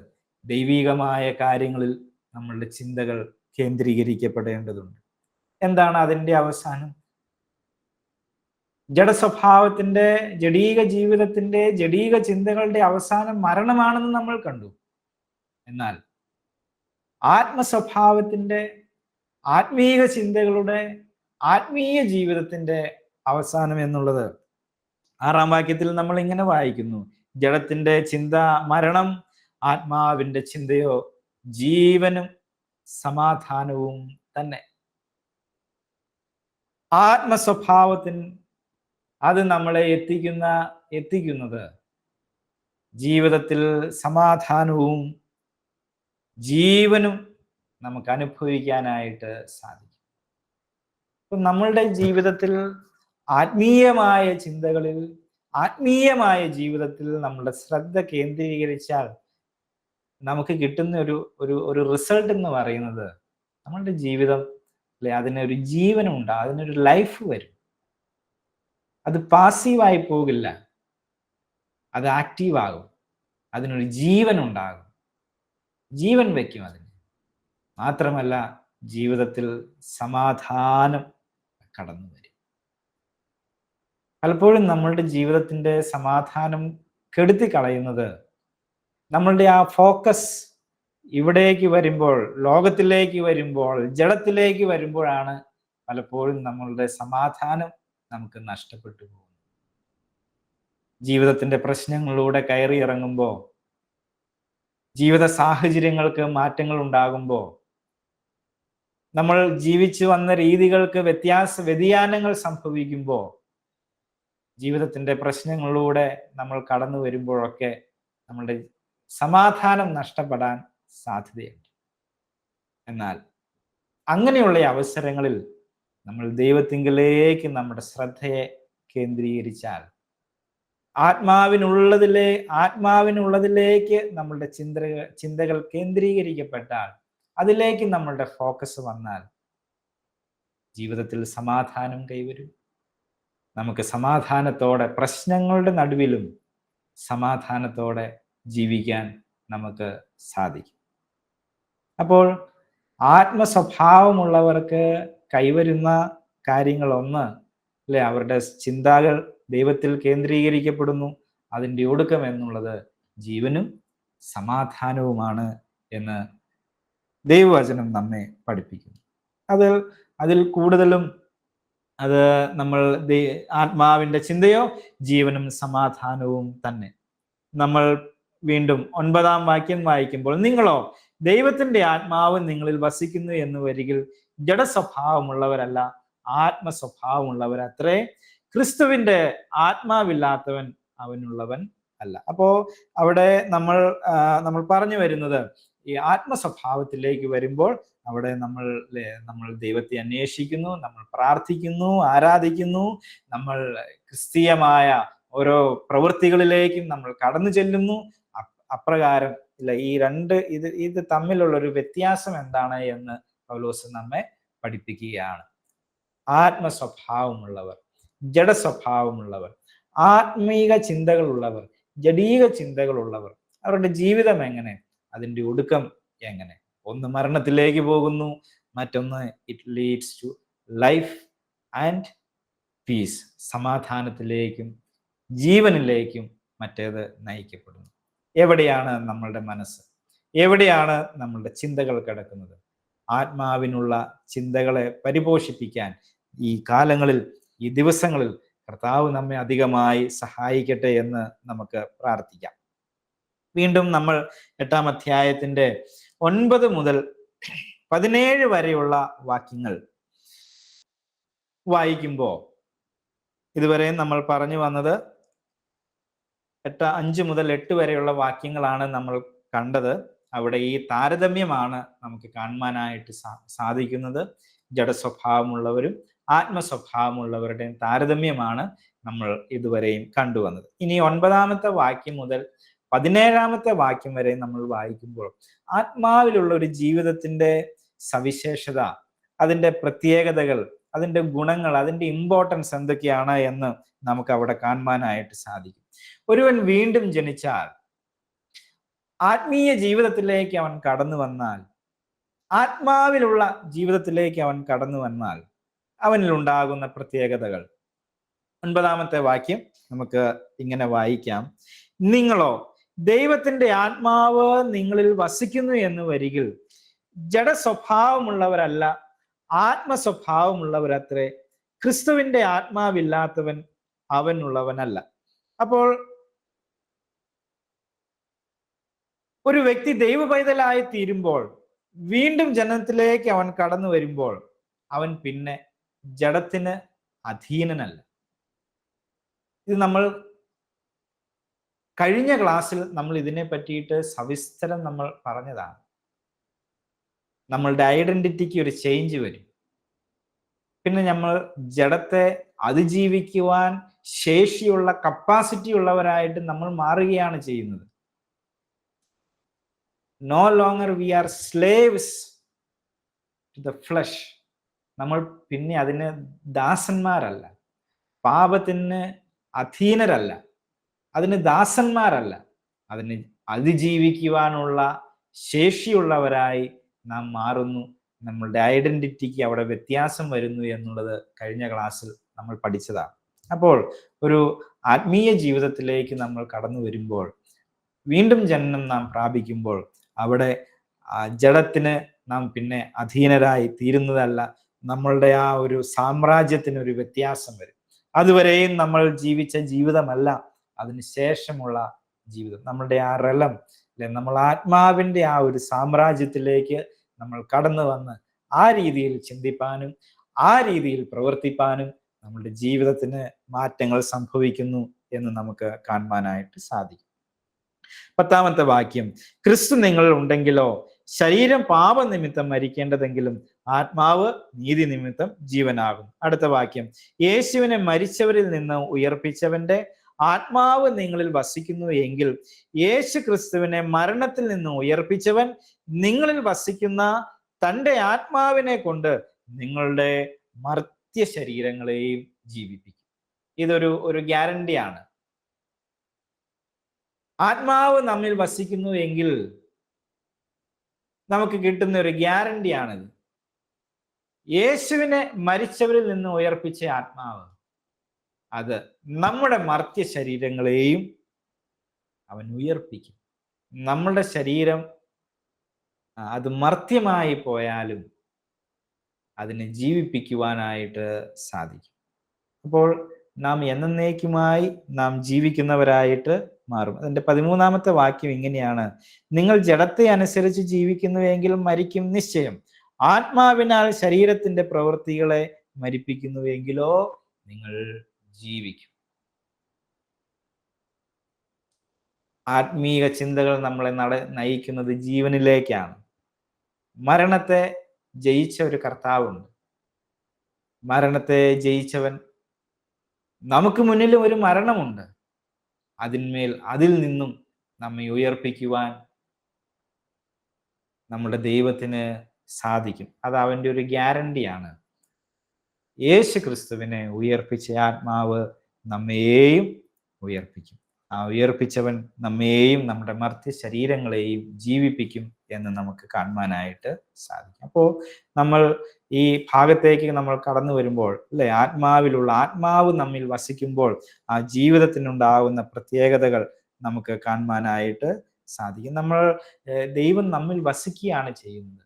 ദൈവികമായ കാര്യങ്ങളിൽ നമ്മളുടെ ചിന്തകൾ കേന്ദ്രീകരിക്കപ്പെടേണ്ടതുണ്ട്. എന്താണ് അതിൻ്റെ അവസാനം? ജഡസ്വഭാവത്തിന്റെ, ജഡീക ജീവിതത്തിന്റെ, ജഡീക ചിന്തകളുടെ അവസാനം മരണമാണെന്ന് നമ്മൾ കണ്ടു. എന്നാൽ ആത്മസ്വഭാവത്തിന്റെ, ആത്മീയ ചിന്തകളുടെ, ആത്മീയ ജീവിതത്തിന്റെ അവസാനം എന്നുള്ളത് 6-ാം വാക്യത്തിൽ നമ്മൾ ഇങ്ങനെ വായിക്കുന്നു: ജഡത്തിന്റെ ചിന്ത മരണം, ആത്മാവിന്റെ ചിന്തയോ ജീവനും സമാധാനവും തന്നെ. ആത്മസ്വഭാവത്തിന് അത് നമ്മളെ എത്തിക്കുന്നത് ജീവിതത്തിൽ സമാധാനവും ജീവനും നമുക്ക് അനുഭവിക്കാനായിട്ട് സാധിക്കും. അപ്പം നമ്മളുടെ ജീവിതത്തിൽ ആത്മീയമായ ചിന്തകളിൽ, ആത്മീയമായ ജീവിതത്തിൽ നമ്മളുടെ ശ്രദ്ധ കേന്ദ്രീകരിച്ചാൽ നമുക്ക് കിട്ടുന്ന ഒരു റിസൾട്ട് എന്ന് പറയുന്നത് നമ്മളുടെ ജീവിതം അതിനൊരു ജീവനുണ്ടാകും, അതിനൊരു ലൈഫ് വരും. അത് പാസീവായി പോകില്ല, അത് ആക്റ്റീവാകും, അതിനൊരു ജീവൻ ഉണ്ടാകും, ജീവൻ വയ്ക്കും അതിന്. മാത്രമല്ല ജീവിതത്തിൽ സമാധാനം കടന്നു വരും. പലപ്പോഴും നമ്മളുടെ ജീവിതത്തിന്റെ സമാധാനം കെടുത്തി കളയുന്നത് നമ്മളുടെ ആ ഫോക്കസ് ഇവിടേക്ക് വരുമ്പോൾ, ലോകത്തിലേക്ക് വരുമ്പോൾ, ജഡത്തിലേക്ക് വരുമ്പോഴാണ് പലപ്പോഴും നമ്മളുടെ സമാധാനം നമുക്ക് നഷ്ടപ്പെട്ടു പോകുന്നത്. ജീവിതത്തിന്റെ പ്രശ്നങ്ങളിലൂടെ കയറി ഇറങ്ങുമ്പോൾ, ജീവിത സാഹചര്യങ്ങൾക്ക് മാറ്റങ്ങൾ ഉണ്ടാകുമ്പോൾ, നമ്മൾ ജീവിച്ചു വന്ന രീതികൾക്ക് വ്യതിയാനങ്ങൾ സംഭവിക്കുമ്പോൾ, ജീവിതത്തിന്റെ പ്രശ്നങ്ങളിലൂടെ നമ്മൾ കടന്നു വരുമ്പോഴൊക്കെ നമ്മളുടെ സമാധാനം നഷ്ടപ്പെടാൻ സാധ്യതയുണ്ട്. എന്നാൽ അങ്ങനെയുള്ള അവസരങ്ങളിൽ നമ്മൾ ദൈവത്തിങ്കിലേക്ക് നമ്മുടെ ശ്രദ്ധയെ കേന്ദ്രീകരിച്ചാൽ, ആത്മാവിനുള്ളതിലേക്ക് നമ്മളുടെ ചിന്തകൾ കേന്ദ്രീകരിക്കപ്പെട്ടാൽ, അതിലേക്ക് നമ്മളുടെ ഫോക്കസ് വന്നാൽ ജീവിതത്തിൽ സമാധാനം കൈവരും. നമുക്ക് സമാധാനത്തോടെ, പ്രശ്നങ്ങളുടെ നടുവിലും സമാധാനത്തോടെ ജീവിക്കാൻ നമുക്ക് സാധിക്കും. അപ്പോൾ ആത്മസ്വഭാവമുള്ളവർക്ക് കൈവരുന്ന കാര്യങ്ങളൊന്ന് അല്ലെ, അവരുടെ ചിന്തകൾ ദൈവത്തിൽ കേന്ദ്രീകരിക്കപ്പെടുന്നു. അതിൻ്റെ ഒടുക്കം എന്നുള്ളത് ജീവനും സമാധാനവുമാണ് എന്ന് ദൈവവചനം നമ്മെ പഠിപ്പിക്കുന്നു. അതിൽ കൂടുതലും അത് നമ്മൾ ആത്മാവിൻ്റെ ചിന്തയോ ജീവനും സമാധാനവും തന്നെ. നമ്മൾ വീണ്ടും 9-ാം വാക്യം വായിക്കുമ്പോൾ, നിങ്ങളോ ദൈവത്തിന്റെ ആത്മാവ് നിങ്ങളിൽ വസിക്കുന്നു എന്ന് വരികിൽ ജഡസ്വഭാവമുള്ളവരല്ല, ആത്മസ്വഭാവമുള്ളവർ അത്രേ. ക്രിസ്തുവിന്റെ ആത്മാവില്ലാത്തവൻ അവനുള്ളവൻ അല്ല. അപ്പോ അവിടെ നമ്മൾ പറഞ്ഞു വരുന്നത്, ഈ ആത്മസ്വഭാവത്തിലേക്ക് വരുമ്പോൾ അവിടെ നമ്മൾ ദൈവത്തെ അന്വേഷിക്കുന്നു, നമ്മൾ പ്രാർത്ഥിക്കുന്നു, ആരാധിക്കുന്നു, നമ്മൾ ക്രിസ്തീയമായ ഓരോ പ്രവൃത്തികളിലേക്കും നമ്മൾ കടന്നു ചെല്ലുന്നു. അപ്രകാരം ഇല്ല, ഈ ഇത് തമ്മിലുള്ള ഒരു വ്യത്യാസം എന്താണ് എന്ന് പൗലോസ് നമ്മെ പഠിപ്പിക്കുകയാണ്. ആത്മസ്വഭാവമുള്ളവർ, ജഡസ്വഭാവമുള്ളവർ, ആത്മീക ചിന്തകളുള്ളവർ, ജഡീക ചിന്തകളുള്ളവർ, അവരുടെ ജീവിതം എങ്ങനെ, അതിൻ്റെ ഒടുക്കം എങ്ങനെ? ഒന്ന് മരണത്തിലേക്ക് പോകുന്നു, മറ്റൊന്ന് it leads to life and peace, സമാധാനത്തിലേക്കും ജീവനിലേക്കും മറ്റേത് നയിക്കപ്പെടുന്നു. എവിടെയാണ് നമ്മളുടെ മനസ്സ്? എവിടെയാണ് നമ്മളുടെ ചിന്തകൾ കിടക്കുന്നത്? ആത്മാവിനുള്ള ചിന്തകളെ പരിപോഷിപ്പിക്കാൻ ഈ കാലങ്ങളിൽ, ഈ ദിവസങ്ങളിൽ കർത്താവ് നമ്മെ അധികമായി സഹായിക്കട്ടെ എന്ന് നമുക്ക് പ്രാർത്ഥിക്കാം. വീണ്ടും നമ്മൾ 8-ാം അധ്യായത്തിന്റെ 9 മുതൽ 17 വരെയുള്ള വാക്യങ്ങൾ വായിക്കുമ്പോൾ, ഇതുവരെ നമ്മൾ പറഞ്ഞു വന്നത് 5 മുതൽ 8 വരെയുള്ള വാക്യങ്ങളാണ് നമ്മൾ കണ്ടത്. അവിടെ ഈ താരതമ്യമാണ് നമുക്ക് കാണുവാനായിട്ട് സാധിക്കുന്നത്. ജഡസ്വഭാവമുള്ളവരും ആത്മസ്വഭാവമുള്ളവരുടെയും താരതമ്യമാണ് നമ്മൾ ഇതുവരെയും കണ്ടുവന്നത്. ഇനി 9-ാമത്തെ വാക്യം മുതൽ 17-ാമത്തെ വാക്യം വരെ നമ്മൾ വായിക്കുമ്പോൾ ആത്മാവിലുള്ള ഒരു ജീവിതത്തിന്റെ സവിശേഷത, അതിൻ്റെ പ്രത്യേകതകൾ, അതിൻ്റെ ഗുണങ്ങൾ, അതിൻ്റെ ഇമ്പോർട്ടൻസ് എന്തൊക്കെയാണ് എന്ന് നമുക്ക് അവിടെ കാണുവാനായിട്ട് സാധിക്കും. ഒരുവൻ വീണ്ടും ജനിച്ചാൽ, ആത്മീയ ജീവിതത്തിലേക്ക് അവൻ കടന്നു വന്നാൽ, ആത്മാവിലുള്ള ജീവിതത്തിലേക്ക് അവൻ കടന്നു വന്നാൽ അവനിൽ ഉണ്ടാകുന്ന പ്രത്യേകതകൾ. 9-ാമത്തെ വാക്യം നമുക്ക് ഇങ്ങനെ വായിക്കാം: നിങ്ങളോ ദൈവത്തിന്റെ ആത്മാവ് നിങ്ങളിൽ വസിക്കുന്നു എന്ന് വരികിൽ ജഡസ്വഭാവമുള്ളവരല്ല, ആത്മസ്വഭാവമുള്ളവരത്രേ. ക്രിസ്തുവിന്റെ ആത്മാവില്ലാത്തവൻ അവനുള്ളവനല്ല. അപ്പോൾ ഒരു വ്യക്തി ദൈവ പൈതലായി തീരുമ്പോൾ, വീണ്ടും ജനനത്തിലേക്ക് അവൻ കടന്നു വരുമ്പോൾ, അവൻ പിന്നെ ജഡത്തിന് അധീനനല്ല. ഇത് നമ്മൾ കഴിഞ്ഞ ക്ലാസ്സിൽ നമ്മൾ ഇതിനെ പറ്റിയിട്ട് സവിസ്തരം നമ്മൾ പറഞ്ഞതാണ്. നമ്മളുടെ ഐഡന്റിറ്റിക്ക് ഒരു ചേഞ്ച് വരും. പിന്നെ നമ്മൾ ജഡത്തെ അതിജീവിക്കുവാൻ ശേഷിയുള്ള, കപ്പാസിറ്റി ഉള്ളവരായിട്ട് നമ്മൾ മാറുകയാണ് ചെയ്യുന്നത്. No longer we are slaves to the flesh. നമ്മൾ പിന്നെ അതിന് ദാസന്മാരല്ല, പാപത്തിന് അധീനരല്ല, അതിന് ദാസന്മാരല്ല, അതിന് അതിജീവിക്കുവാനുള്ള ശേഷിയുള്ളവരായി നാം മാറുന്നു. നമ്മളുടെ ഐഡന്റിറ്റിക്ക് അവിടെ വ്യത്യാസം വരുന്നു എന്നുള്ളത് കഴിഞ്ഞ ക്ലാസ്സിൽ നമ്മൾ പഠിച്ചതാണ്. അപ്പോൾ ഒരു ആത്മീയ ജീവിതത്തിലേക്ക് നമ്മൾ കടന്നു വരുമ്പോൾ, വീണ്ടും ജനനം നാം പ്രാപിക്കുമ്പോൾ, അവിടെ ജഡത്തിന് നാം പിന്നെ അധീനരായി തീരുന്നതല്ല, നമ്മളുടെ ആ ഒരു സാമ്രാജ്യത്തിന് ഒരു വ്യത്യാസം വരും. അതുവരെയും നമ്മൾ ജീവിച്ച ജീവിതമല്ല അതിന് ശേഷമുള്ള ജീവിതം. നമ്മളുടെ ആ റലം, അല്ലെ, നമ്മൾ ആത്മാവിന്റെ ആ ഒരു സാമ്രാജ്യത്തിലേക്ക് നമ്മൾ കടന്നു വന്ന് ആ രീതിയിൽ ചിന്തിപ്പാനും ആ രീതിയിൽ പ്രവർത്തിപ്പാനും നമ്മളുടെ ജീവിതത്തിന് മാറ്റങ്ങൾ സംഭവിക്കുന്നു എന്ന് നമുക്ക് കാണുവാനായിട്ട് സാധിക്കും. 10-ാമത്തെ വാക്യം: ക്രിസ്തു നിങ്ങളിൽ ഉണ്ടെങ്കിലോ ശരീരം പാപനിമിത്തം മരിക്കേണ്ടതെങ്കിലും ആത്മാവ് നീതി നിമിത്തം ജീവനാകും. അടുത്ത വാക്യം: യേശുവിനെ മരിച്ചവരിൽ നിന്ന് ഉയർപ്പിച്ചവന്റെ ആത്മാവ് നിങ്ങളിൽ വസിക്കുന്നു എങ്കിൽ യേശു ക്രിസ്തുവിനെ മരണത്തിൽ നിന്ന് ഉയർപ്പിച്ചവൻ നിങ്ങളിൽ വസിക്കുന്ന തൻ്റെ ആത്മാവിനെ കൊണ്ട് നിങ്ങളുടെ മർത്യ ശരീരങ്ങളെയും ജീവിപ്പിക്കും. ഇതൊരു ഗ്യാരണ്ടിയാണ്. ആത്മാവ് നമ്മിൽ വസിക്കുന്നു എങ്കിൽ നമുക്ക് കിട്ടുന്ന ഒരു ഗ്യാരണ്ടിയാണിത്. യേശുവിനെ മരിച്ചവരിൽ നിന്ന് ഉയർപ്പിച്ച ആത്മാവ്, അത് നമ്മുടെ മർത്യ ശരീരങ്ങളെയും അവൻ ഉയർപ്പിക്കും. നമ്മുടെ ശരീരം അത് മർത്യമായി പോയാലും അതിനെ ജീവിപ്പിക്കുവാനായിട്ട് സാധിക്കും. അപ്പോൾ നാം എന്നേക്കുമായി നാം ജീവിക്കുന്നവരായിട്ട് മാറും. അതിന്റെ 13-ാമത്തെ വാക്യം ഇങ്ങനെയാണ്: നിങ്ങൾ ജഡത്തെ അനുസരിച്ച് ജീവിക്കുന്നുവെങ്കിൽ മരിക്കും നിശ്ചയം. ആത്മാവിനാൽ ശരീരത്തിന്റെ പ്രവൃത്തികളെ മരിപ്പിക്കുന്നുവെങ്കിലോ നിങ്ങൾ ജീവിക്കും. ആത്മീയ ചിന്തകൾ നമ്മളെ നയിക്കുന്നത് ജീവനിലേക്കാണ്. മരണത്തെ ജയിച്ച ഒരു കർത്താവുണ്ട്. മരണത്തെ ജയിച്ചവൻ, നമുക്ക് മുന്നിലും ഒരു മരണമുണ്ട്. അതിൽ നിന്നും നമ്മെ ഉയർപ്പിക്കുവാൻ നമ്മുടെ ദൈവത്തിന് സാധിക്കും. അത് അവൻ്റെ ഒരു ഗ്യാരണ്ടിയാണ്. യേശു ക്രിസ്തുവിനെ ഉയർപ്പിച്ച ആത്മാവ് നമ്മെയും ഉയർപ്പിക്കും. ആ ഉയർപ്പിച്ചവൻ നമ്മെയും നമ്മുടെ മർത്യ ശരീരങ്ങളെയും ജീവിപ്പിക്കും എന്ന് നമുക്ക് കാണുവാനായിട്ട് സാധിക്കും. അപ്പോൾ നമ്മൾ ഈ ഭാഗത്തേക്ക് നമ്മൾ കടന്നു വരുമ്പോൾ അല്ലെ, ആത്മാവ് നമ്മിൽ വസിക്കുമ്പോൾ ആ ജീവിതത്തിനുണ്ടാകുന്ന പ്രത്യേകതകൾ നമുക്ക് കാണുവാനായിട്ട് സാധിക്കും. ദൈവം നമ്മിൽ വസിക്കുകയാണ് ചെയ്യുന്നത്.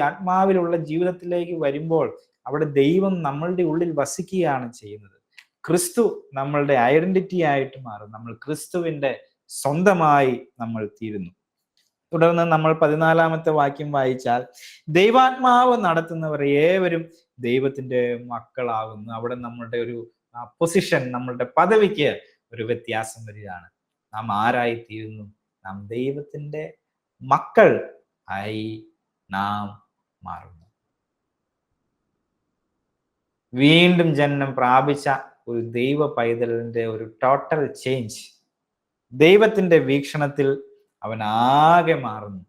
ആത്മാവിലുള്ള ജീവിതത്തിലേക്ക് വരുമ്പോൾ അവിടെ ദൈവം നമ്മളുടെ ഉള്ളിൽ വസിക്കുകയാണ് ചെയ്യുന്നത്. ക്രിസ്തു നമ്മളുടെ ഐഡന്റിറ്റി ആയിട്ട് മാറും. നമ്മൾ ക്രിസ്തുവിന്റെ സ്വന്തമായി നമ്മൾ തീരുന്നു. തുടർന്ന് നമ്മൾ 14-ാമത്തെ വാക്യം വായിച്ചാൽ, ദൈവാത്മാവ് നടത്തുന്നവർ ഏവരും ദൈവത്തിന്റെ മക്കളാകുന്നു. അവിടെ നമ്മളുടെ ഒരു പൊസിഷൻ, നമ്മളുടെ പദവിക്ക് ഒരു വ്യത്യാസം വരികയാണ്. നാം ആരായി തീരുന്നു? നാം ദൈവത്തിന്റെ മക്കൾ ആയി നാം മാറുന്നു. വീണ്ടും ജന്മം പ്രാപിച്ച ഒരു ദൈവ പൈതലിന്റെ ഒരു ടോട്ടൽ ചേഞ്ച്. ദൈവത്തിന്റെ വീക്ഷണത്തിൽ അവൻ ആകെ മാറുന്നു.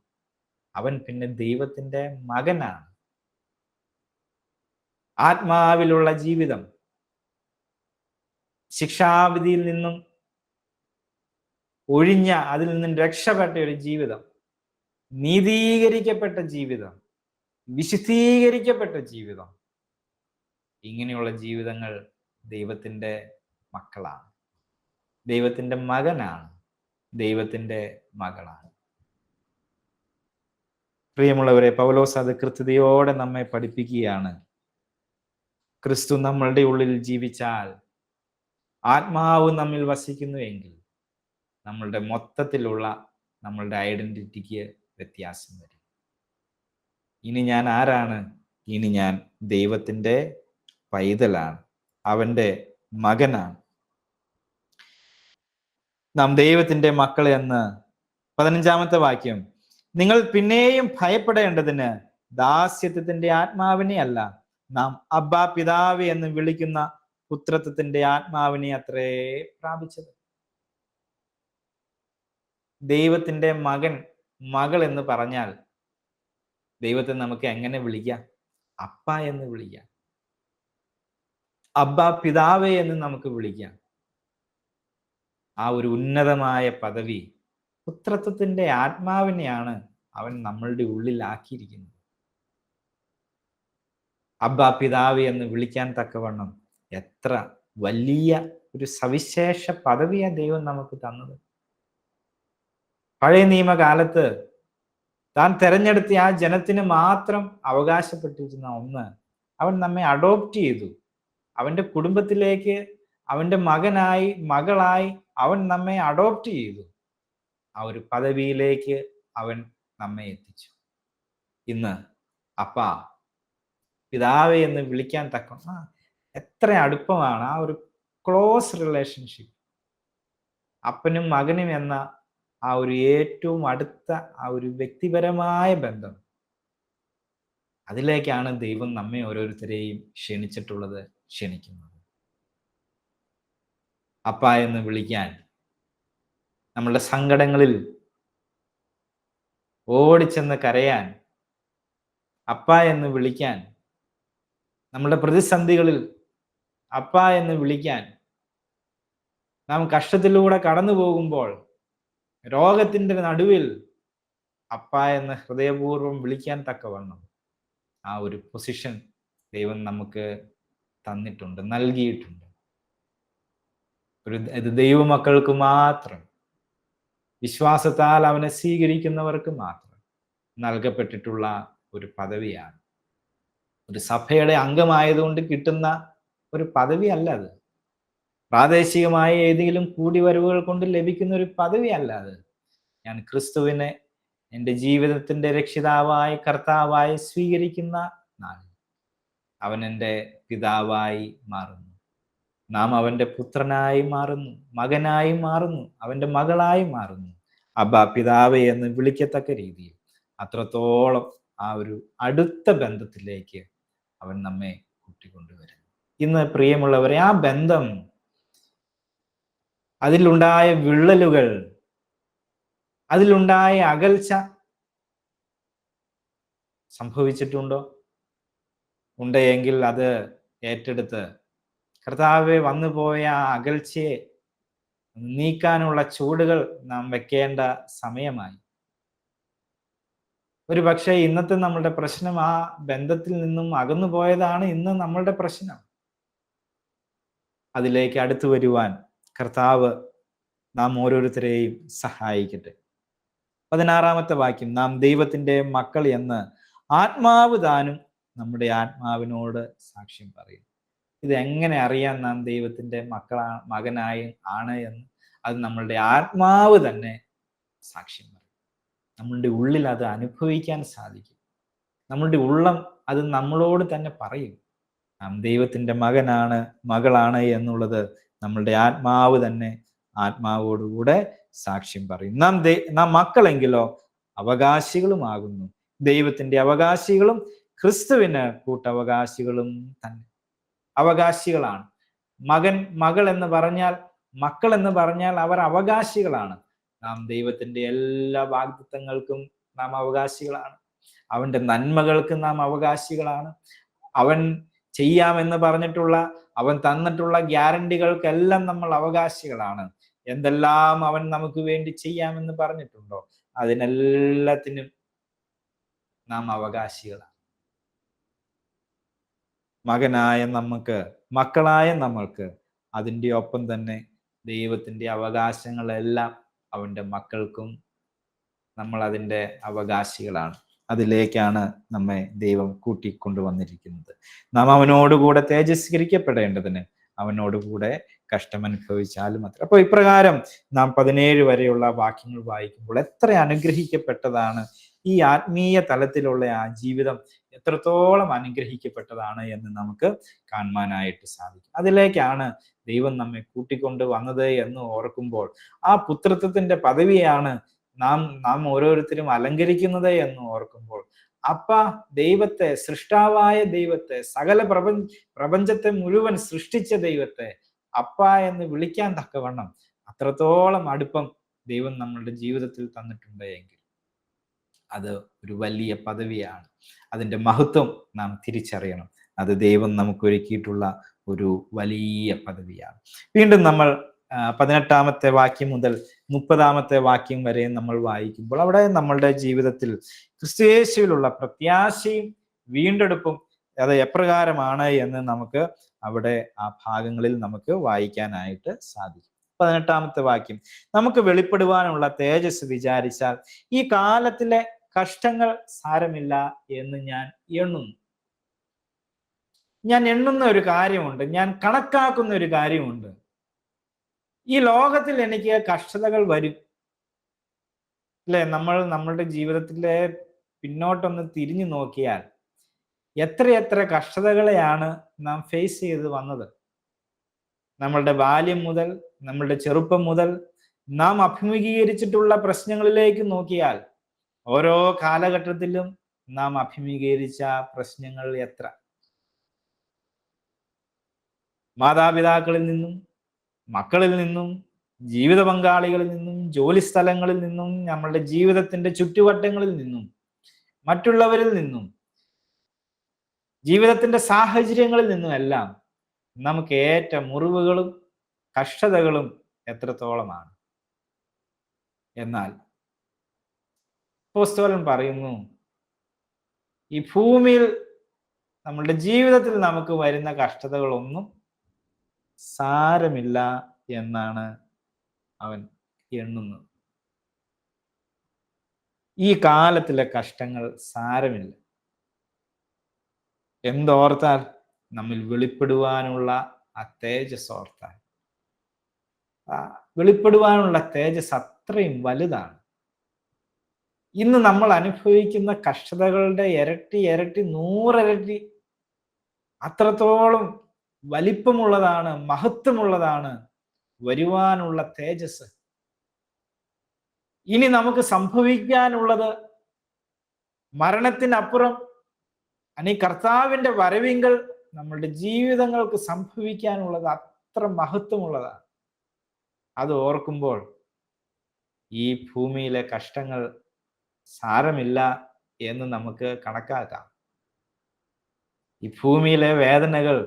അവൻ പിന്നെ ദൈവത്തിന്റെ മകനാണ്. ആത്മാവിലുള്ള ജീവിതം, ശിക്ഷാവിധിയിൽ നിന്നും അതിൽ നിന്നും രക്ഷപ്പെട്ട ഒരു ജീവിതം, നീതീകരിക്കപ്പെട്ട ജീവിതം, വിശുദ്ധീകരിക്കപ്പെട്ട ജീവിതം, ഇങ്ങനെയുള്ള ജീവിതങ്ങൾ ദൈവത്തിന്റെ മക്കളാണ്, ദൈവത്തിന്റെ മകനാണ്, ദൈവത്തിന്റെ മകളാണ്. പ്രിയമുള്ളവരെ, പൗലോസ് അത് കൃത്യതയോടെ നമ്മെ പഠിപ്പിക്കുകയാണ്. ക്രിസ്തു നമ്മളുടെ ഉള്ളിൽ ജീവിച്ചാൽ, ആത്മാവ് നമ്മിൽ വസിക്കുന്നുവെങ്കിൽ നമ്മളുടെ മൊത്തത്തിലുള്ള നമ്മളുടെ ഐഡന്റിറ്റിക്ക് വ്യത്യാസം വരും. ഇനി ഞാൻ ആരാണ്? ഇനി ഞാൻ ദൈവത്തിന്റെ പൈതലാണ്, അവന്റെ മകനാണ്. നാം ദൈവത്തിന്റെ മക്കൾ എന്ന് 15-ാമത്തെ വാക്യം, നിങ്ങൾ പിന്നെയും ഭയപ്പെടേണ്ടതിന് ദാസ്യത്വത്തിന്റെ ആത്മാവിനെ അല്ല, നാം അബ്ബാ പിതാവേ എന്ന് വിളിക്കുന്ന പുത്രത്വത്തിന്റെ ആത്മാവിനെ അത്രേ പ്രാപിച്ചത്. ദൈവത്തിന്റെ മകൾ എന്ന് പറഞ്ഞാൽ ദൈവത്തെ നമുക്ക് എങ്ങനെ വിളിക്കാം? അപ്പ എന്ന് വിളിക്കാം, അബ്ബാ പിതാവേ എന്ന് നമുക്ക് വിളിക്കാം. ആ ഒരു ഉന്നതമായ പദവി പുത്രത്വത്തിന്റെ ആത്മാവിനെയാണ് അവൻ നമ്മളുടെ ഉള്ളിലാക്കിയിരിക്കുന്നത്. അബ്ബാ പിതാവേ എന്ന് വിളിക്കാൻ തക്കവണ്ണം എത്ര വലിയ ഒരു സവിശേഷ പദവിയാണ് ദൈവം നമുക്ക് തന്നത്. പഴയ നിയമകാലത്ത് താൻ തെരഞ്ഞെടുത്ത ആ ജനത്തിന് മാത്രം അവകാശപ്പെട്ടിരുന്ന ഒന്ന്, അവൻ നമ്മെ അഡോപ്റ്റ് ചെയ്തു. അവന്റെ കുടുംബത്തിലേക്ക്, അവന്റെ മകളായി അവൻ നമ്മെ അഡോപ്റ്റ് ചെയ്തു. ആ ഒരു പദവിയിലേക്ക് അവൻ നമ്മെ എത്തിച്ചു. ഇന്ന് അപ്പാ പിതാവേ എന്ന് വിളിക്കാൻ തക്ക എത്ര അടുപ്പമാണ് ആ ഒരു ക്ലോസ് റിലേഷൻഷിപ്പ്. അപ്പനും മകനും എന്ന ആ ഒരു ഏറ്റവും അടുത്ത ആ ഒരു വ്യക്തിപരമായ ബന്ധം, അതിലേക്കാണ് ദൈവം നമ്മെ ഓരോരുത്തരെയും ക്ഷണിക്കുന്നത്. അപ്പ എന്ന് വിളിക്കാൻ, നമ്മളുടെ സങ്കടങ്ങളിൽ ഓടിച്ചെന്ന് കരയാൻ അപ്പ എന്ന് വിളിക്കാൻ, നമ്മുടെ പ്രതിസന്ധികളിൽ അപ്പ എന്ന് വിളിക്കാൻ, നാം കഷ്ടത്തിലൂടെ കടന്നു പോകുമ്പോൾ രോഗത്തിന്റെ നടുവിൽ അപ്പ എന്ന് ഹൃദയപൂർവ്വം വിളിക്കാൻ തക്കവണ്ണം ആ ഒരു പൊസിഷൻ ദൈവം നമുക്ക് തന്നിട്ടുണ്ട്, നൽകിയിട്ടുണ്ട്. ഇത് ദൈവമക്കൾക്ക് മാത്രം, വിശ്വാസത്താൽ അവനെ സ്വീകരിക്കുന്നവർക്ക് മാത്രം നൽകപ്പെട്ടിട്ടുള്ള ഒരു പദവിയാണ്. ഒരു സഭയുടെ അംഗമായതുകൊണ്ട് കിട്ടുന്ന ഒരു പദവി അല്ല അത്. പ്രാദേശികമായ ഏതെങ്കിലും കൂടിവരവുകൾ കൊണ്ട് ലഭിക്കുന്ന ഒരു പദവി അല്ല അത്. ഞാൻ ക്രിസ്തുവിനെ എൻ്റെ ജീവിതത്തിന്റെ രക്ഷിതാവായി, കർത്താവായി സ്വീകരിക്കുന്ന നാൾ അവൻ എൻ്റെ പിതാവായി മാറുന്നു. നാം അവൻ്റെ പുത്രനായി മാറുന്നു, മകനായി മാറുന്നു, അവൻ്റെ മകളായി മാറുന്നു. അബ്ബാ പിതാവേ എന്ന് വിളിക്കത്തക്ക രീതിയിൽ അത്രത്തോളം ആ ഒരു അടുത്ത ബന്ധത്തിലേക്ക് അവൻ നമ്മെ കൂട്ടിക്കൊണ്ടുവരുന്നു. ഇന്ന് പ്രിയമുള്ളവരെ, ആ ബന്ധം, അതിലുണ്ടായ വിള്ളലുകൾ, അതിലുണ്ടായ അകൽച്ച സംഭവിച്ചിട്ടുണ്ടോ? ഉണ്ടെങ്കിൽ അത് ഏറ്റെടുത്ത് കർത്താവെ വന്നുപോയ ആ അകൽച്ചയെ നീക്കാനുള്ള ചൂടുകൾ നാം വെക്കേണ്ട സമയമായി. ഒരു പക്ഷേ ഇന്നത്തെ നമ്മളുടെ പ്രശ്നം ആ ബന്ധത്തിൽ നിന്നും അകന്നു പോയതാണ് ഇന്ന് നമ്മളുടെ പ്രശ്നം. അതിലേക്ക് അടുത്തു വരുവാൻ കർത്താവ് നാം ഓരോരുത്തരെയും സഹായിക്കട്ടെ. 16-ാമത്തെ വാക്യം, നാം ദൈവത്തിന്റെ മക്കൾ എന്ന് ആത്മാവ് താനും നമ്മുടെ ആത്മാവിനോട് സാക്ഷ്യം പറയും. ഇത് എങ്ങനെ അറിയാൻ നാം ദൈവത്തിന്റെ മകനായി ആണ് എന്ന്? അത് നമ്മളുടെ ആത്മാവ് തന്നെ സാക്ഷ്യം പറയും. നമ്മളുടെ ഉള്ളിൽ അത് അനുഭവിക്കാൻ സാധിക്കും. നമ്മളുടെ ഉള്ളം അത് നമ്മളോട് തന്നെ പറയും. നാം ദൈവത്തിന്റെ മകനാണ്, മകളാണ് എന്നുള്ളത് നമ്മളുടെ ആത്മാവ് തന്നെ ആത്മാവോടുകൂടെ സാക്ഷ്യം പറയും. നാം മക്കളെങ്കിലോ അവകാശികളുമാകുന്നു, ദൈവത്തിന്റെ അവകാശികളും ക്രിസ്തുവിന് കൂട്ടവകാശികളും തന്നെ. അവകാശികളാണ്. മകൾ എന്ന് പറഞ്ഞാൽ, മക്കൾ എന്ന് പറഞ്ഞാൽ അവർ അവകാശികളാണ്. നാം ദൈവത്തിന്റെ എല്ലാ വാഗ്ദത്തങ്ങൾക്കും നാം അവകാശികളാണ്. അവന്റെ നന്മകൾക്ക് നാം അവകാശികളാണ്. അവൻ ചെയ്യാമെന്ന് പറഞ്ഞിട്ടുള്ള, അവൻ തന്നിട്ടുള്ള ഗ്യാരണ്ടികൾക്കെല്ലാം നമ്മൾ അവകാശികളാണ്. എന്തെല്ലാം അവൻ നമുക്ക് വേണ്ടി ചെയ്യാമെന്ന് പറഞ്ഞിട്ടുണ്ടോ അതിനെല്ലാത്തിനും നാം അവകാശികളാണ്. മകനായ നമുക്ക്, മക്കളായ നമ്മൾക്ക് അതിൻ്റെ ഒപ്പം തന്നെ ദൈവത്തിന്റെ അവകാശങ്ങളെല്ലാം അവന്റെ മക്കൾക്കും നമ്മൾ അതിൻ്റെ അവകാശികളാണ്. അതിലേക്കാണ് നമ്മെ ദൈവം കൂട്ടിക്കൊണ്ടുവന്നിരിക്കുന്നത്. നാം അവനോടുകൂടെ തേജസ്കരിക്കപ്പെടേണ്ടതിന് അവനോടുകൂടെ കഷ്ടമനുഭവിച്ചാലും അത്ര. അപ്പോൾ ഇപ്രകാരം നാം 17 വരെയുള്ള വാക്യങ്ങൾ വായിക്കുമ്പോൾ എത്ര അനുഗ്രഹിക്കപ്പെട്ടതാണ് ഈ ആത്മീയ തലത്തിലുള്ള ആ ജീവിതം, എത്രത്തോളം അനുഗ്രഹിക്കപ്പെട്ടതാണ് എന്ന് നമുക്ക് കാണുവാനായിട്ട് സാധിക്കും. അതിലേക്കാണ് ദൈവം നമ്മെ കൂട്ടിക്കൊണ്ട് വന്നത് എന്ന് ഓർക്കുമ്പോൾ, ആ പുത്രത്വത്തിന്റെ പദവിയാണ് നാം ഓരോരുത്തരും അലങ്കരിക്കുന്നത് എന്ന് ഓർക്കുമ്പോൾ, അപ്പ ദൈവത്തെ, സൃഷ്ടാവായ ദൈവത്തെ, സകല പ്രപഞ്ചത്തെ മുഴുവൻ സൃഷ്ടിച്ച ദൈവത്തെ അപ്പ എന്ന് വിളിക്കാൻ തക്കവണ്ണം അത്രത്തോളം അടുപ്പം ദൈവം നമ്മളുടെ ജീവിതത്തിൽ തന്നിട്ടുണ്ട് എങ്കിൽ അത് ഒരു വലിയ പദവിയാണ്. അതിൻ്റെ മഹത്വം നാം തിരിച്ചറിയണം. അത് ദൈവം നമുക്ക് ഒരുക്കിയിട്ടുള്ള ഒരു വലിയ പദവിയാണ്. വീണ്ടും നമ്മൾ 18-ാമത്തെ വാക്യം മുതൽ 30-ാമത്തെ വാക്യം വരെ നമ്മൾ വായിക്കുമ്പോൾ അവിടെ നമ്മളുടെ ജീവിതത്തിൽ ക്രിസ്തുയേശുവിലുള്ള പ്രത്യാശയും വീണ്ടെടുപ്പും അത് എപ്രകാരമാണ് എന്ന് നമുക്ക് അവിടെ ആ ഭാഗങ്ങളിൽ നമുക്ക് വായിക്കാനായിട്ട് സാധിക്കും. 18-ാമത്തെ വാക്യം, നമുക്ക് വെളിപ്പെടുവാനുള്ള തേജസ് വിചാരിച്ചാൽ ഈ കാലത്തിലെ കഷ്ടങ്ങൾ സാരമില്ല എന്ന് ഞാൻ എണ്ണുന്ന ഒരു കാര്യമുണ്ട്, ഞാൻ കണക്കാക്കുന്ന ഒരു കാര്യമുണ്ട്. ഈ ലോകത്തിൽ എനിക്ക് കഷ്ടതകൾ വരും, അല്ലെ? നമ്മളുടെ ജീവിതത്തിലെ പിന്നോട്ടൊന്ന് തിരിഞ്ഞു നോക്കിയാൽ എത്രയെത്ര കഷ്ടതകളെയാണ് നാം ഫേസ് ചെയ്ത് വന്നത്. നമ്മളുടെ ബാല്യം മുതൽ, നമ്മളുടെ ചെറുപ്പം മുതൽ നാം അഭിമുഖീകരിച്ചിട്ടുള്ള പ്രശ്നങ്ങളിലേക്ക് നോക്കിയാൽ ഓരോ കാലഘട്ടത്തിലും നാം അഭിമുഖീകരിച്ച പ്രശ്നങ്ങൾ എത്ര. മാതാപിതാക്കളിൽ നിന്നും, മക്കളിൽ നിന്നും, ജീവിത പങ്കാളികളിൽ നിന്നും, ജോലി സ്ഥലങ്ങളിൽ നിന്നും, നമ്മളുടെ ജീവിതത്തിന്റെ ചുറ്റുവട്ടങ്ങളിൽ നിന്നും, മറ്റുള്ളവരിൽ നിന്നും, ജീവിതത്തിന്റെ സാഹചര്യങ്ങളിൽ നിന്നും എല്ലാം നമുക്ക് ഏറ്റ മുറിവുകളും കഷ്ടതകളും എത്രത്തോളമാണ്. എന്നാൽ അപ്പോസ്തലൻ പറയുന്നു, ഈ ഭൂമിയിൽ നമ്മളുടെ ജീവിതത്തിൽ നമുക്ക് വരുന്ന കഷ്ടതകളൊന്നും സാരമില്ല എന്നാണ് അവൻ എണ്ണുന്നത്. ഈ കാലത്തിലെ കഷ്ടങ്ങൾ സാരമില്ല. എന്തോർത്താൽ നമ്മിൽ വെളിപ്പെടുവാനുള്ള ആ തേജസ് ഓർത്താൽ, വെളിപ്പെടുവാനുള്ള തേജസ് അത്രയും വലുതാണ്. ഇന്ന് നമ്മൾ അനുഭവിക്കുന്ന കഷ്ടതകളുടെ ഇരട്ടി 100 ഇരട്ടി അത്രത്തോളം വലിപ്പമുള്ളതാണ്, മഹത്വമുള്ളതാണ് വരുവാനുള്ള തേജസ്. ഇനി നമുക്ക് സംഭവിക്കാനുള്ളത് മരണത്തിനപ്പുറം കർത്താവിന്റെ വരവിങ്കൽ നമ്മളുടെ ജീവിതങ്ങൾക്ക് സംഭവിക്കാനുള്ളത് അത്ര മഹത്വമുള്ളതാണ്. അത് ഓർക്കുമ്പോൾ ഈ ഭൂമിയിലെ കഷ്ടങ്ങൾ സാരമില്ല എന്ന് നമുക്ക് കണക്കാക്കാം. ഈ ഭൂമിയിലെ വേദനകൾ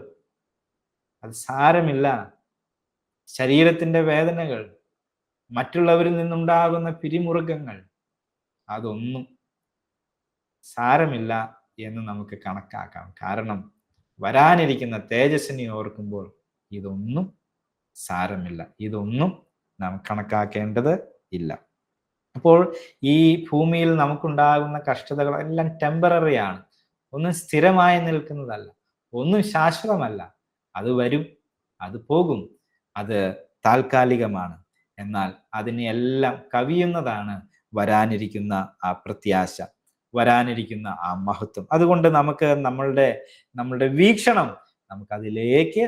അത് സാരമില്ല. ശരീരത്തിന്റെ വേദനകൾ, മറ്റുള്ളവരിൽ നിന്നുണ്ടാകുന്ന പിരിമുറുക്കങ്ങൾ, അതൊന്നും സാരമില്ല എന്ന് നമുക്ക് കണക്കാക്കാം. കാരണം വരാനിരിക്കുന്ന തേജസ്സിനെ ഓർക്കുമ്പോൾ ഇതൊന്നും സാരമില്ല, ഇതൊന്നും നാം കണക്കാക്കേണ്ടത് ഇല്ല. അപ്പോൾ ഈ ഭൂമിയിൽ നമുക്കുണ്ടാകുന്ന കഷ്ടതകളെല്ലാം ടെമ്പററി ആണ്. ഒന്നും സ്ഥിരമായി നിൽക്കുന്നതല്ല, ഒന്നും ശാശ്വതമല്ല. അത് വരും, അത് പോകും, അത് താൽക്കാലികമാണ്. എന്നാൽ അതിനെല്ലാം കവിയുന്നതാണ് വരാനിരിക്കുന്ന ആ പ്രത്യാശ, വരാനിരിക്കുന്ന ആ മഹത്വം. അതുകൊണ്ട് നമുക്ക് നമ്മളുടെ വീക്ഷണം നമുക്കതിലേക്ക്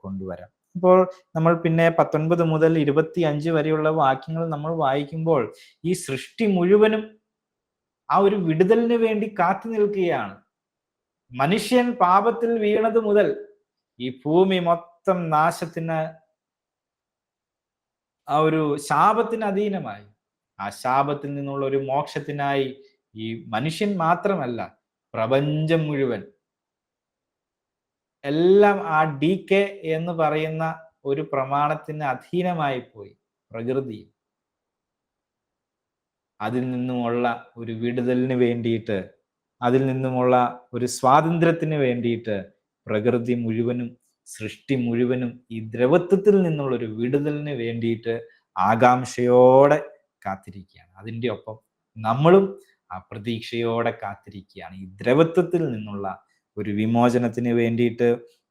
കൊണ്ടുവരാം. ഇപ്പോൾ നമ്മൾ പിന്നെ 19 മുതൽ 25 വരെയുള്ള വാക്യങ്ങൾ നമ്മൾ വായിക്കുമ്പോൾ ഈ സൃഷ്ടി മുഴുവനും ആ ഒരു വിടുതലിന് വേണ്ടി കാത്തു നിൽക്കുകയാണ്. മനുഷ്യൻ പാപത്തിൽ വീണത് മുതൽ ഈ ഭൂമി മൊത്തം നാശത്തിന്, ആ ഒരു ശാപത്തിന് അധീനമായി. ആ ശാപത്തിൽ നിന്നുള്ള ഒരു മോക്ഷത്തിനായി ഈ മനുഷ്യൻ മാത്രമല്ല, പ്രപഞ്ചം മുഴുവൻ എല്ലാം ആ DK എന്ന് പറയുന്ന ഒരു പ്രമാണത്തിന് അധീനമായി പോയി. പ്രകൃതി അതിൽ നിന്നുമുള്ള ഒരു വിടുതലിന് വേണ്ടിയിട്ട്, അതിൽ നിന്നുമുള്ള ഒരു സ്വാതന്ത്ര്യത്തിന് വേണ്ടിയിട്ട് പ്രകൃതി മുഴുവനും, സൃഷ്ടി മുഴുവനും ഈ ദ്രവത്വത്തിൽ നിന്നുള്ള ഒരു വിടുതലിന് വേണ്ടിയിട്ട് ആകാംക്ഷയോടെ കാത്തിരിക്കുകയാണ്. അതിൻ്റെ ഒപ്പം നമ്മളും ആ പ്രതീക്ഷയോടെ കാത്തിരിക്കുകയാണ്. ഈ ദ്രവത്വത്തിൽ നിന്നുള്ള ഒരു വിമോചനത്തിന് വേണ്ടിയിട്ട്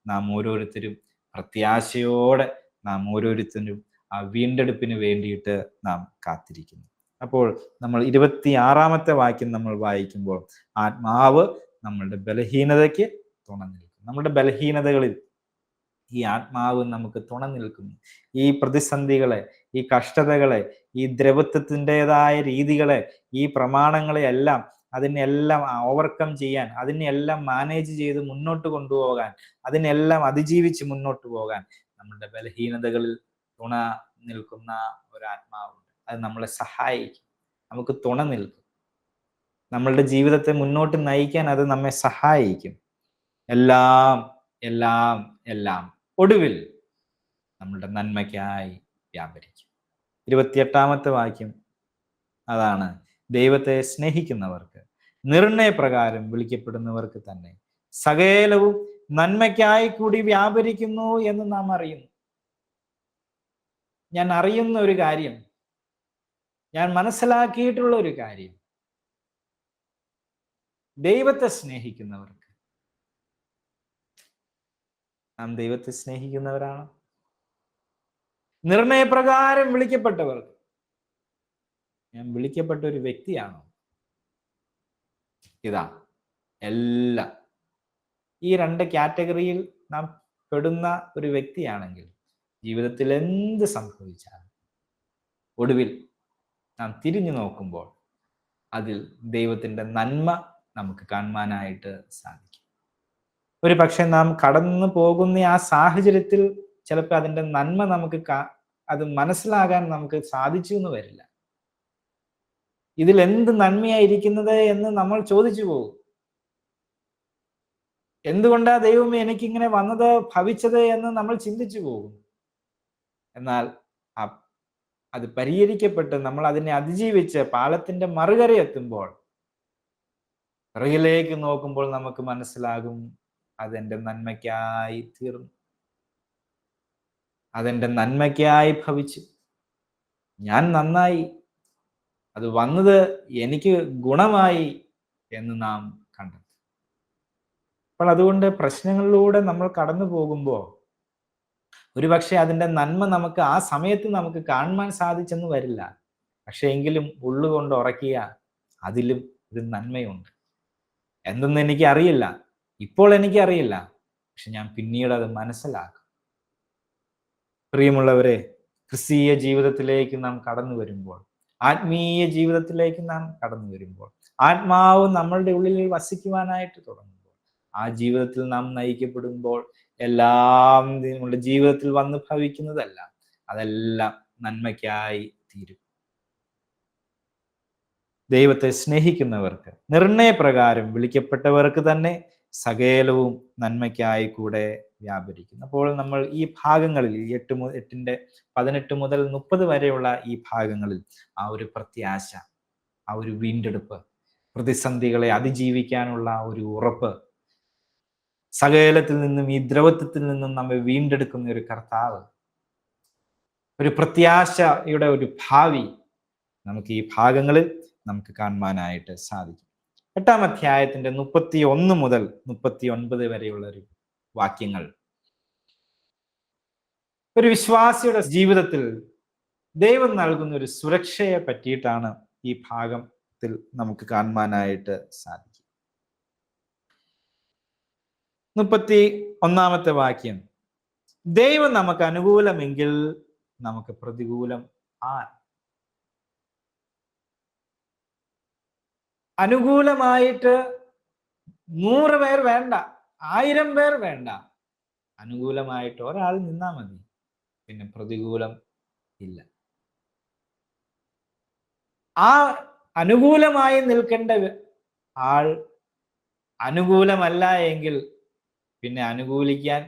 നാം ഓരോരുത്തരും പ്രത്യാശയോടെ, നാം ഓരോരുത്തരും ആ വീണ്ടെടുപ്പിന് വേണ്ടിയിട്ട് നാം കാത്തിരിക്കുന്നു. അപ്പോൾ നമ്മൾ 26-ാമത്തെ വാക്യം നമ്മൾ വായിക്കുമ്പോൾ, ആത്മാവ് നമ്മളുടെ ബലഹീനതയ്ക്ക് തുണ നിൽക്കും. നമ്മുടെ ബലഹീനതകളിൽ ഈ ആത്മാവ് നമുക്ക് തുണ നിൽക്കുന്നു. ഈ പ്രതിസന്ധികളെ, ഈ കഷ്ടതകളെ, ഈ ദ്രവത്വത്തിൻ്റെതായ രീതികളെ, ഈ പ്രമാണങ്ങളെ എല്ലാം, അതിനെല്ലാം ഓവർകം ചെയ്യാൻ, അതിനെല്ലാം മാനേജ് ചെയ്ത് മുന്നോട്ട് കൊണ്ടുപോകാൻ, അതിനെല്ലാം അതിജീവിച്ച് മുന്നോട്ട് പോകാൻ നമ്മുടെ ബലഹീനതകളിൽ തുണ നിൽക്കുന്ന ഒരു ആത്മാവുണ്ട്. അത് നമ്മളെ സഹായിക്കും, നമുക്ക് തുണ നിൽക്കും. നമ്മളുടെ ജീവിതത്തെ മുന്നോട്ട് നയിക്കാൻ അത് നമ്മെ സഹായിക്കും. എല്ലാം എല്ലാം എല്ലാം ഒടുവിൽ നമ്മളുടെ നന്മയ്ക്കായി വ്യാപരിക്കും. 28-ാമത്തെ വാക്യം അതാണ്, ദൈവത്തെ സ്നേഹിക്കുന്നവർക്ക്, നിർണയപ്രകാരം വിളിക്കപ്പെടുന്നവർക്ക് തന്നെ സകലവും നന്മയ്ക്കായി കൂടി വ്യാപരിക്കുന്നു എന്ന് നാം അറിയുന്നു. ഞാൻ അറിയുന്ന ഒരു കാര്യം, ഞാൻ മനസ്സിലാക്കിയിട്ടുള്ള ഒരു കാര്യം, ദൈവത്തെ സ്നേഹിക്കുന്നവർക്ക്, നാം ദൈവത്തെ സ്നേഹിക്കുന്നവരാണ്. നിർണയപ്രകാരം വിളിക്കപ്പെട്ടവർക്ക്, ഞാൻ വിളിക്കപ്പെട്ട ഒരു വ്യക്തിയാണോ? ഇതാ എല്ലാം ഈ 2 കാറ്റഗറിയിൽ നാം പെടുന്ന ഒരു വ്യക്തിയാണെങ്കിൽ ജീവിതത്തിൽ എന്ത് സംഭവിച്ചാലും ഒടുവിൽ നാം തിരിഞ്ഞു നോക്കുമ്പോൾ അതിൽ ദൈവത്തിൻ്റെ നന്മ നമുക്ക് കാണുവാനായിട്ട് സാധിക്കും. ഒരു പക്ഷെ നാം കടന്നു പോകുന്ന ആ സാഹചര്യത്തിൽ ചിലപ്പോൾ അതിൻ്റെ നന്മ നമുക്ക് അത് മനസ്സിലാകാൻ നമുക്ക് സാധിച്ചു എന്ന് വരില്ല. ഇതിൽ എന്ത് നന്മയായിരിക്കുന്നത് എന്ന് നമ്മൾ ചോദിച്ചു പോകും. എന്തുകൊണ്ടാ ദൈവമേ എനിക്കിങ്ങനെ വന്നത്, ഭവിച്ചത് എന്ന് നമ്മൾ ചിന്തിച്ചു പോകും. എന്നാൽ അത് പരിഹരിക്കപ്പെട്ട് നമ്മൾ അതിനെ അതിജീവിച്ച് പാലത്തിന്റെ മറുകര എത്തുമ്പോൾ, പിറകിലേക്ക് നോക്കുമ്പോൾ നമുക്ക് മനസ്സിലാകും അതെന്റെ നന്മയ്ക്കായി തീർന്നു, അതെന്റെ നന്മയ്ക്കായി ഭവിച്ചു, ഞാൻ നന്നായി, അത് വന്നത് എനിക്ക് ഗുണമായി എന്ന് നാം കണ്ടെത്തും. അപ്പോൾ അതുകൊണ്ട് പ്രശ്നങ്ങളിലൂടെ നമ്മൾ കടന്നു പോകുമ്പോൾ ഒരുപക്ഷെ അതിൻ്റെ നന്മ നമുക്ക് ആ സമയത്ത് നമുക്ക് കാണുവാൻ സാധിച്ചെന്ന് വരില്ല. പക്ഷെ എങ്കിലും ഉള്ളുകൊണ്ട് ഉറക്കിയ അതിലും ഒരു നന്മയുണ്ട്. എന്തെന്ന് എനിക്ക് അറിയില്ല, ഇപ്പോൾ എനിക്കറിയില്ല. പക്ഷെ ഞാൻ പിന്നീട് അത് മനസ്സിലാക്കും. പ്രിയമുള്ളവരെ, ക്രിസ്തീയ ജീവിതത്തിലേക്ക് നാം കടന്നു വരുമ്പോൾ, ആത്മീയ ജീവിതത്തിലേക്ക് നാം കടന്നു വരുമ്പോൾ, ആത്മാവ് നമ്മളുടെ ഉള്ളിൽ വസിക്കുവാനായിട്ട് തുടങ്ങുമ്പോൾ, ആ ജീവിതത്തിൽ നാം നയിക്കപ്പെടുമ്പോൾ എല്ലാം നമ്മുടെ ജീവിതത്തിൽ വന്ന് ഭവിക്കുന്നതല്ല, അതെല്ലാം നന്മയ്ക്കായി തീരും. ദൈവത്തെ സ്നേഹിക്കുന്നവർക്ക്, നിർണയപ്രകാരം വിളിക്കപ്പെട്ടവർക്ക് തന്നെ സകലവും നന്മയ്ക്കായി കൂടെ വ്യാപരിക്കുന്നു. അപ്പോൾ നമ്മൾ ഈ ഭാഗങ്ങളിൽ 18 മുതൽ 30 വരെയുള്ള ഈ ഭാഗങ്ങളിൽ ആ ഒരു പ്രത്യാശ, ആ ഒരു വീണ്ടെടുപ്പ്, പ്രതിസന്ധികളെ അതിജീവിക്കാനുള്ള ഒരു ഉറപ്പ്, സകലത്തിൽ നിന്നും, ഈ ദ്രവത്വത്തിൽ നിന്നും നമ്മെ വീണ്ടെടുക്കുന്ന ഒരു കർത്താവ്, ഒരു പ്രത്യാശയുടെ ഒരു ഭാവി നമുക്ക് ഈ ഭാഗങ്ങളിൽ നമുക്ക് കാണുവാനായിട്ട് സാധിക്കും. 8-ാം അധ്യായത്തിന്റെ 31 മുതൽ 39 വരെയുള്ള ഒരു വാക്യങ്ങൾ ഒരു വിശ്വാസിയുടെ ജീവിതത്തിൽ ദൈവം നൽകുന്ന ഒരു സുരക്ഷയെ പറ്റിയിട്ടാണ് ഈ ഭാഗത്തിൽ നമുക്ക് കാണുവാനായിട്ട് സാധിക്കും. 31-ാമത്തെ വാക്യം, ദൈവം നമുക്ക് അനുകൂലമെങ്കിൽ നമുക്ക് പ്രതികൂലം ആർ? അനുകൂലമായിട്ട് 100 പേർ വേണ്ട, 1000 പേർ വേണ്ട, അനുകൂലമായിട്ട് ഒരാൾ നിന്നാ മതി, പിന്നെ പ്രതികൂലം ഇല്ല. ആ അനുകൂലമായി നിൽക്കേണ്ട ആൾ അനുകൂലമല്ല എങ്കിൽ പിന്നെ അനുകൂലിക്കാൻ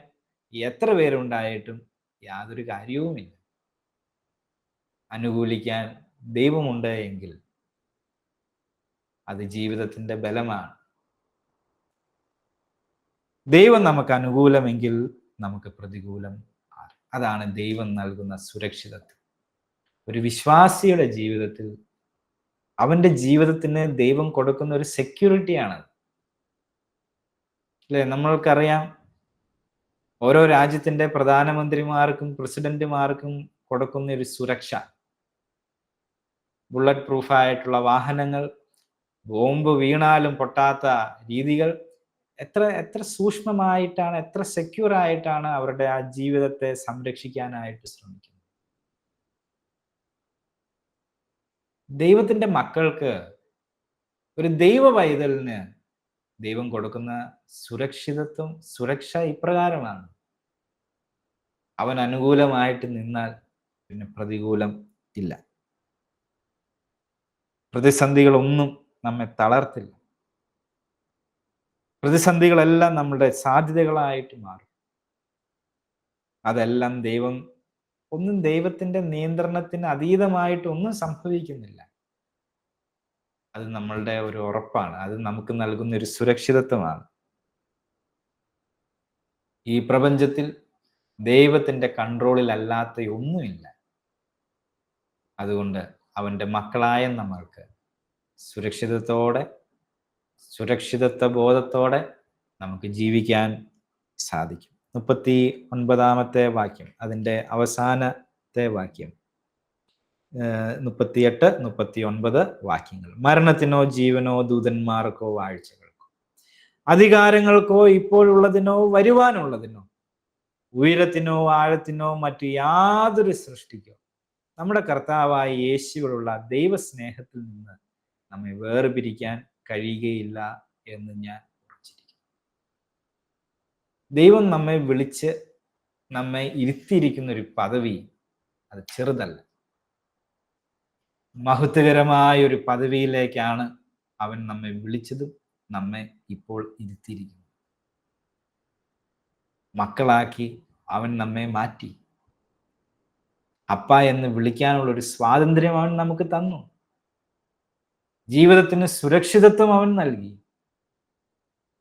എത്ര പേരുണ്ടായിട്ടും യാതൊരു കാര്യവുമില്ല. അനുകൂലിക്കാൻ ദൈവമുണ്ട് എങ്കിൽ അത് ജീവിതത്തിന്റെ ബലമാണ്. ദൈവം നമുക്ക് അനുകൂലമെങ്കിൽ നമുക്ക് പ്രതികൂലം ആർ? അതാണ് ദൈവം നൽകുന്ന സുരക്ഷിതത്വം. ഒരു വിശ്വാസിയുടെ ജീവിതത്തിൽ അവന്റെ ജീവിതത്തിന് ദൈവം കൊടുക്കുന്ന ഒരു സെക്യൂരിറ്റിയാണ്. അല്ലെ, നമ്മൾക്കറിയാം, ഓരോ രാജ്യത്തിന്റെ പ്രധാനമന്ത്രിമാർക്കും പ്രസിഡന്റുമാർക്കും കൊടുക്കുന്ന ഒരു സുരക്ഷ, ബുള്ളറ്റ് പ്രൂഫായിട്ടുള്ള വാഹനങ്ങൾ, ബോംബ് വീണാലും പൊട്ടാത്ത രീതികൾ, എത്ര സൂക്ഷ്മമായിട്ടാണ്, എത്ര സെക്യൂർ ആയിട്ടാണ് അവരുടെ ആ ജീവിതത്തെ സംരക്ഷിക്കാനായിട്ട് ശ്രമിക്കുന്നത്. ദൈവത്തിന്റെ മക്കൾക്ക്, ഒരു ദൈവ പൈതലിന് ദൈവം കൊടുക്കുന്ന സുരക്ഷ ഇപ്രകാരമാണ്: അവൻ അനുകൂലമായിട്ട് നിന്നാൽ പിന്നെ പ്രതികൂലം ഇല്ല. പ്രതിസന്ധികളൊന്നും നമ്മെ തളർത്തില്ല. പ്രതിസന്ധികളെല്ലാം നമ്മുടെ സാധ്യതകളായിട്ട് മാറും. അതെല്ലാം ദൈവത്തിന്റെ നിയന്ത്രണത്തിന് അതീതമായിട്ട് ഒന്നും സംഭവിക്കുന്നില്ല. അത് നമ്മളുടെ ഒരു ഉറപ്പാണ്, അത് നമുക്ക് നൽകുന്ന ഒരു സുരക്ഷിതത്വമാണ്. ഈ പ്രപഞ്ചത്തിൽ ദൈവത്തിന്റെ കൺട്രോളിൽ അല്ലാത്ത ഒന്നുമില്ല. അതുകൊണ്ട് അവന്റെ മക്കളായ നമ്മൾക്ക് സുരക്ഷിതത്വ ബോധത്തോടെ നമുക്ക് ജീവിക്കാൻ സാധിക്കും. 39-ാമത്തെ വാക്യം, അതിൻ്റെ അവസാനത്തെ വാക്യം, 38, 39 വാക്യങ്ങൾ. മരണത്തിനോ ജീവനോ ദൂതന്മാർക്കോ വാഴ്ചകൾക്കോ അധികാരങ്ങൾക്കോ ഇപ്പോഴുള്ളതിനോ വരുവാനുള്ളതിനോ ഉയരത്തിനോ ആഴത്തിനോ മറ്റു യാതൊരു സൃഷ്ടിക്കോ നമ്മുടെ കർത്താവായ യേശുവിലുള്ള ദൈവസ്നേഹത്തിൽ നിന്ന് നമ്മെ വേർപിരിക്കാൻ കഴിയുകയില്ല എന്ന് ഞാൻ ഉറച്ചിരിക്കുന്നു. ദൈവം നമ്മെ വിളിച്ച് നമ്മെ ഇരുത്തിയിരിക്കുന്ന ഒരു പദവി അത് ചെറുതല്ല. മഹത്വകരമായ ഒരു പദവിയിലേക്കാണ് അവൻ നമ്മെ വിളിച്ചതും നമ്മെ ഇപ്പോൾ ഇരുത്തിയിരിക്കുന്നത്. മക്കളാക്കി അവൻ നമ്മെ മാറ്റി. അപ്പ എന്ന് വിളിക്കാനുള്ള ഒരു സ്വാതന്ത്ര്യം അവൻ നമുക്ക് തന്നു. ജീവിതത്തിന് സുരക്ഷിതത്വം അവൻ നൽകി.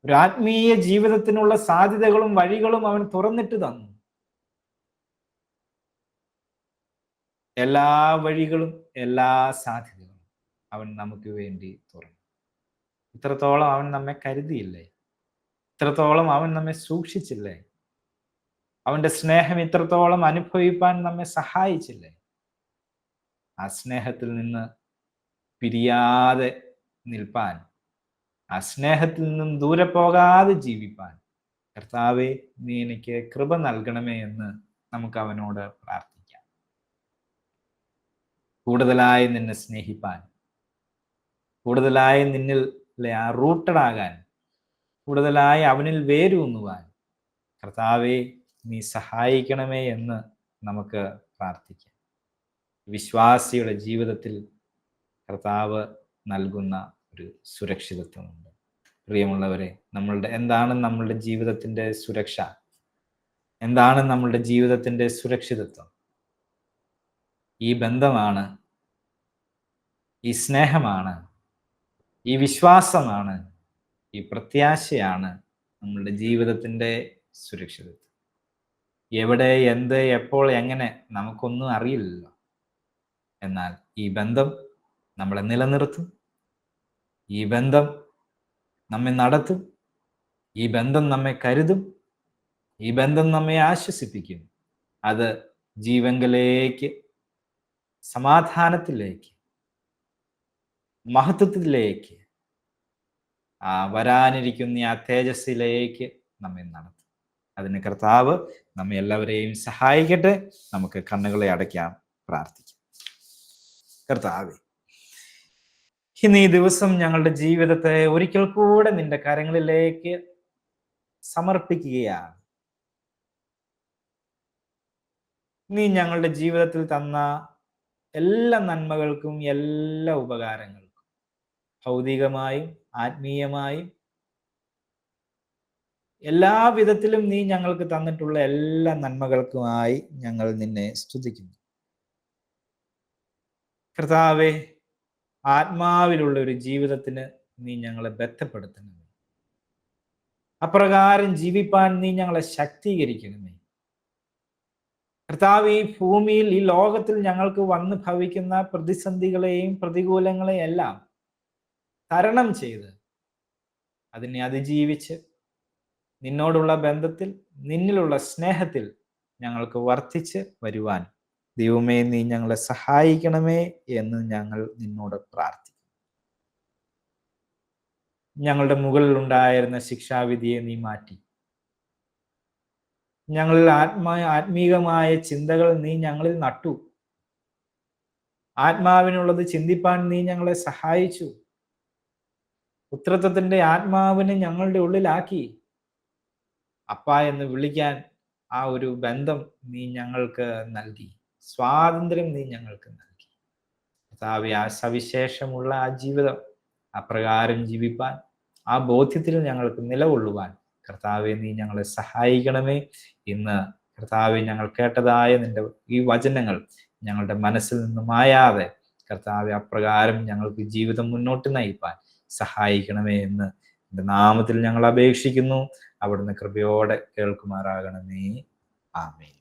ഒരു ആത്മീയ ജീവിതത്തിനുള്ള സാധ്യതകളും വഴികളും അവൻ തുറന്നിട്ട് തന്നു. എല്ലാ വഴികളും എല്ലാ സാധ്യതകളും അവൻ നമുക്ക് വേണ്ടി തുറന്നു. ഇത്രത്തോളം അവൻ നമ്മെ കരുതിയില്ലേ? ഇത്രത്തോളം അവൻ നമ്മെ സൂക്ഷിച്ചില്ലേ? അവന്റെ സ്നേഹം ഇത്രത്തോളം അനുഭവിപ്പാൻ നമ്മെ സഹായിച്ചില്ലേ? ആ സ്നേഹത്തിൽ നിന്ന് പിരിയാതെ നിൽപ്പാൻ, ആ സ്നേഹത്തിൽ നിന്നും ദൂരെ പോകാതെ ജീവിപ്പാൻ കർത്താവെ, നീ എനിക്ക് കൃപ നൽകണമേ എന്ന് നമുക്ക് അവനോട് പ്രാർത്ഥിക്കാം. കൂടുതലായി നിന്നെ സ്നേഹിപ്പാൻ, കൂടുതലായി നിന്നിൽ റൂട്ടഡ് ആകാൻ, കൂടുതലായി അവനിൽ വേരൂന്നുവാൻ കർത്താവെ നീ സഹായിക്കണമേ എന്ന് നമുക്ക് പ്രാർത്ഥിക്കാം. വിശ്വാസിയുടെ ജീവിതത്തിൽ കർത്താവ് നൽകുന്ന ഒരു സുരക്ഷിതത്വമുണ്ട്. പ്രിയമുള്ളവരെ, എന്താണ് നമ്മളുടെ ജീവിതത്തിൻ്റെ സുരക്ഷ? എന്താണ് നമ്മളുടെ ജീവിതത്തിൻ്റെ സുരക്ഷിതത്വം? ഈ ബന്ധമാണ്, ഈ സ്നേഹമാണ്, ഈ വിശ്വാസമാണ്, ഈ പ്രത്യാശയാണ് നമ്മളുടെ ജീവിതത്തിൻ്റെ സുരക്ഷിതത്വം. എവിടെ, എന്ത്, എപ്പോൾ, എങ്ങനെ നമുക്കൊന്നും അറിയില്ലല്ലോ. എന്നാൽ ഈ ബന്ധം നമ്മളെ നിലനിർത്തും, ഈ ബന്ധം നമ്മെ നടത്തും, ഈ ബന്ധം നമ്മെ കരുതും, ഈ ബന്ധം നമ്മെ ആശ്വസിപ്പിക്കും. അത് ജീവങ്കലേക്ക്, സമാധാനത്തിലേക്ക്, മഹത്വത്തിലേക്ക്, വരാനിരിക്കുന്ന ആ തേജസ്സിലേക്ക് നമ്മെ നടത്തും. അതിന് കർത്താവ് നമ്മെ എല്ലാവരെയും സഹായിക്കട്ടെ. നമുക്ക് കണ്ണുകളെ അടയ്ക്കാം, പ്രാർത്ഥിക്കാം. കർത്താവേ, ഇന്ന് ഈ ദിവസം ഞങ്ങളുടെ ജീവിതത്തെ ഒരിക്കൽ കൂടെ നിന്റെ കരങ്ങളിലേക്ക് സമർപ്പിക്കുകയാണ്. നീ ഞങ്ങളുടെ ജീവിതത്തിൽ തന്ന എല്ലാ നന്മകൾക്കും, എല്ലാ ഉപകാരങ്ങൾക്കും, ഭൗതികമായും ആത്മീയമായും എല്ലാ വിധത്തിലും നീ ഞങ്ങൾക്ക് തന്നിട്ടുള്ള എല്ലാ നന്മകൾക്കുമായി ഞങ്ങൾ നിന്നെ സ്തുതിക്കുന്നു. കർത്താവേ, ആത്മാവിലുള്ള ഒരു ജീവിതത്തിന് നീ ഞങ്ങളെ ബന്ധപ്പെടുത്തണമേ. അപ്രകാരം ജീവിപ്പാൻ നീ ഞങ്ങളെ ശക്തീകരിക്കണമേ. കർത്താവ്, ഈ ഭൂമിയിൽ, ഈ ലോകത്തിൽ ഞങ്ങൾക്ക് വന്ന് ഭവിക്കുന്ന പ്രതിസന്ധികളെയും പ്രതികൂലങ്ങളെയും എല്ലാം തരണം ചെയ്ത് അതിനെ അതിജീവിച്ച് നിന്നോടുള്ള ബന്ധത്തിൽ, നിന്നിലുള്ള സ്നേഹത്തിൽ ഞങ്ങൾക്ക് വർദ്ധിച്ച് വരുവാൻ ദൈവമേ നീ ഞങ്ങളെ സഹായിക്കണമേ എന്ന് ഞങ്ങൾ നിന്നോട് പ്രാർത്ഥിക്കുന്നു. ഞങ്ങളുടെ മുകളിൽ ഉണ്ടായിരുന്ന ശിക്ഷാവിധിയെ നീ മാറ്റി ഞങ്ങളിൽ ആത്മീകമായ ചിന്തകൾ നീ ഞങ്ങളിൽ നട്ടു. ആത്മാവിനുള്ളത് ചിന്തിപ്പാൻ നീ ഞങ്ങളെ സഹായിച്ചു. പുത്രത്വത്തിന്റെ ആത്മാവിനെ ഞങ്ങളുടെ ഉള്ളിലാക്കി. അപ്പ എന്ന് വിളിക്കാൻ ആ ഒരു ബന്ധം നീ ഞങ്ങൾക്ക് നൽകി. സ്വാതന്ത്ര്യം നീ ഞങ്ങൾക്ക് നൽകി. കർത്താവേ, ആ സവിശേഷമുള്ള ആ ജീവിതം അപ്രകാരം ജീവിപ്പാൻ, ആ ബോധ്യത്തിൽ ഞങ്ങൾക്ക് നിലകൊള്ളുവാൻ കർത്താവെ നീ ഞങ്ങളെ സഹായിക്കണമേ. ഇന്ന് കർത്താവെ, ഞങ്ങൾ കേട്ടതായ നിന്റെ ഈ വചനങ്ങൾ ഞങ്ങളുടെ മനസ്സിൽ നിന്ന് മായാതെ കർത്താവെ അപ്രകാരം ഞങ്ങൾക്ക് ജീവിതം മുന്നോട്ട് നയിപ്പാൻ സഹായിക്കണമേ എന്ന് നിന്റെ നാമത്തിൽ ഞങ്ങൾ അപേക്ഷിക്കുന്നു. അവിടുന്ന് കൃപയോടെ കേൾക്കുമാറാകണമേ. ആമേൻ.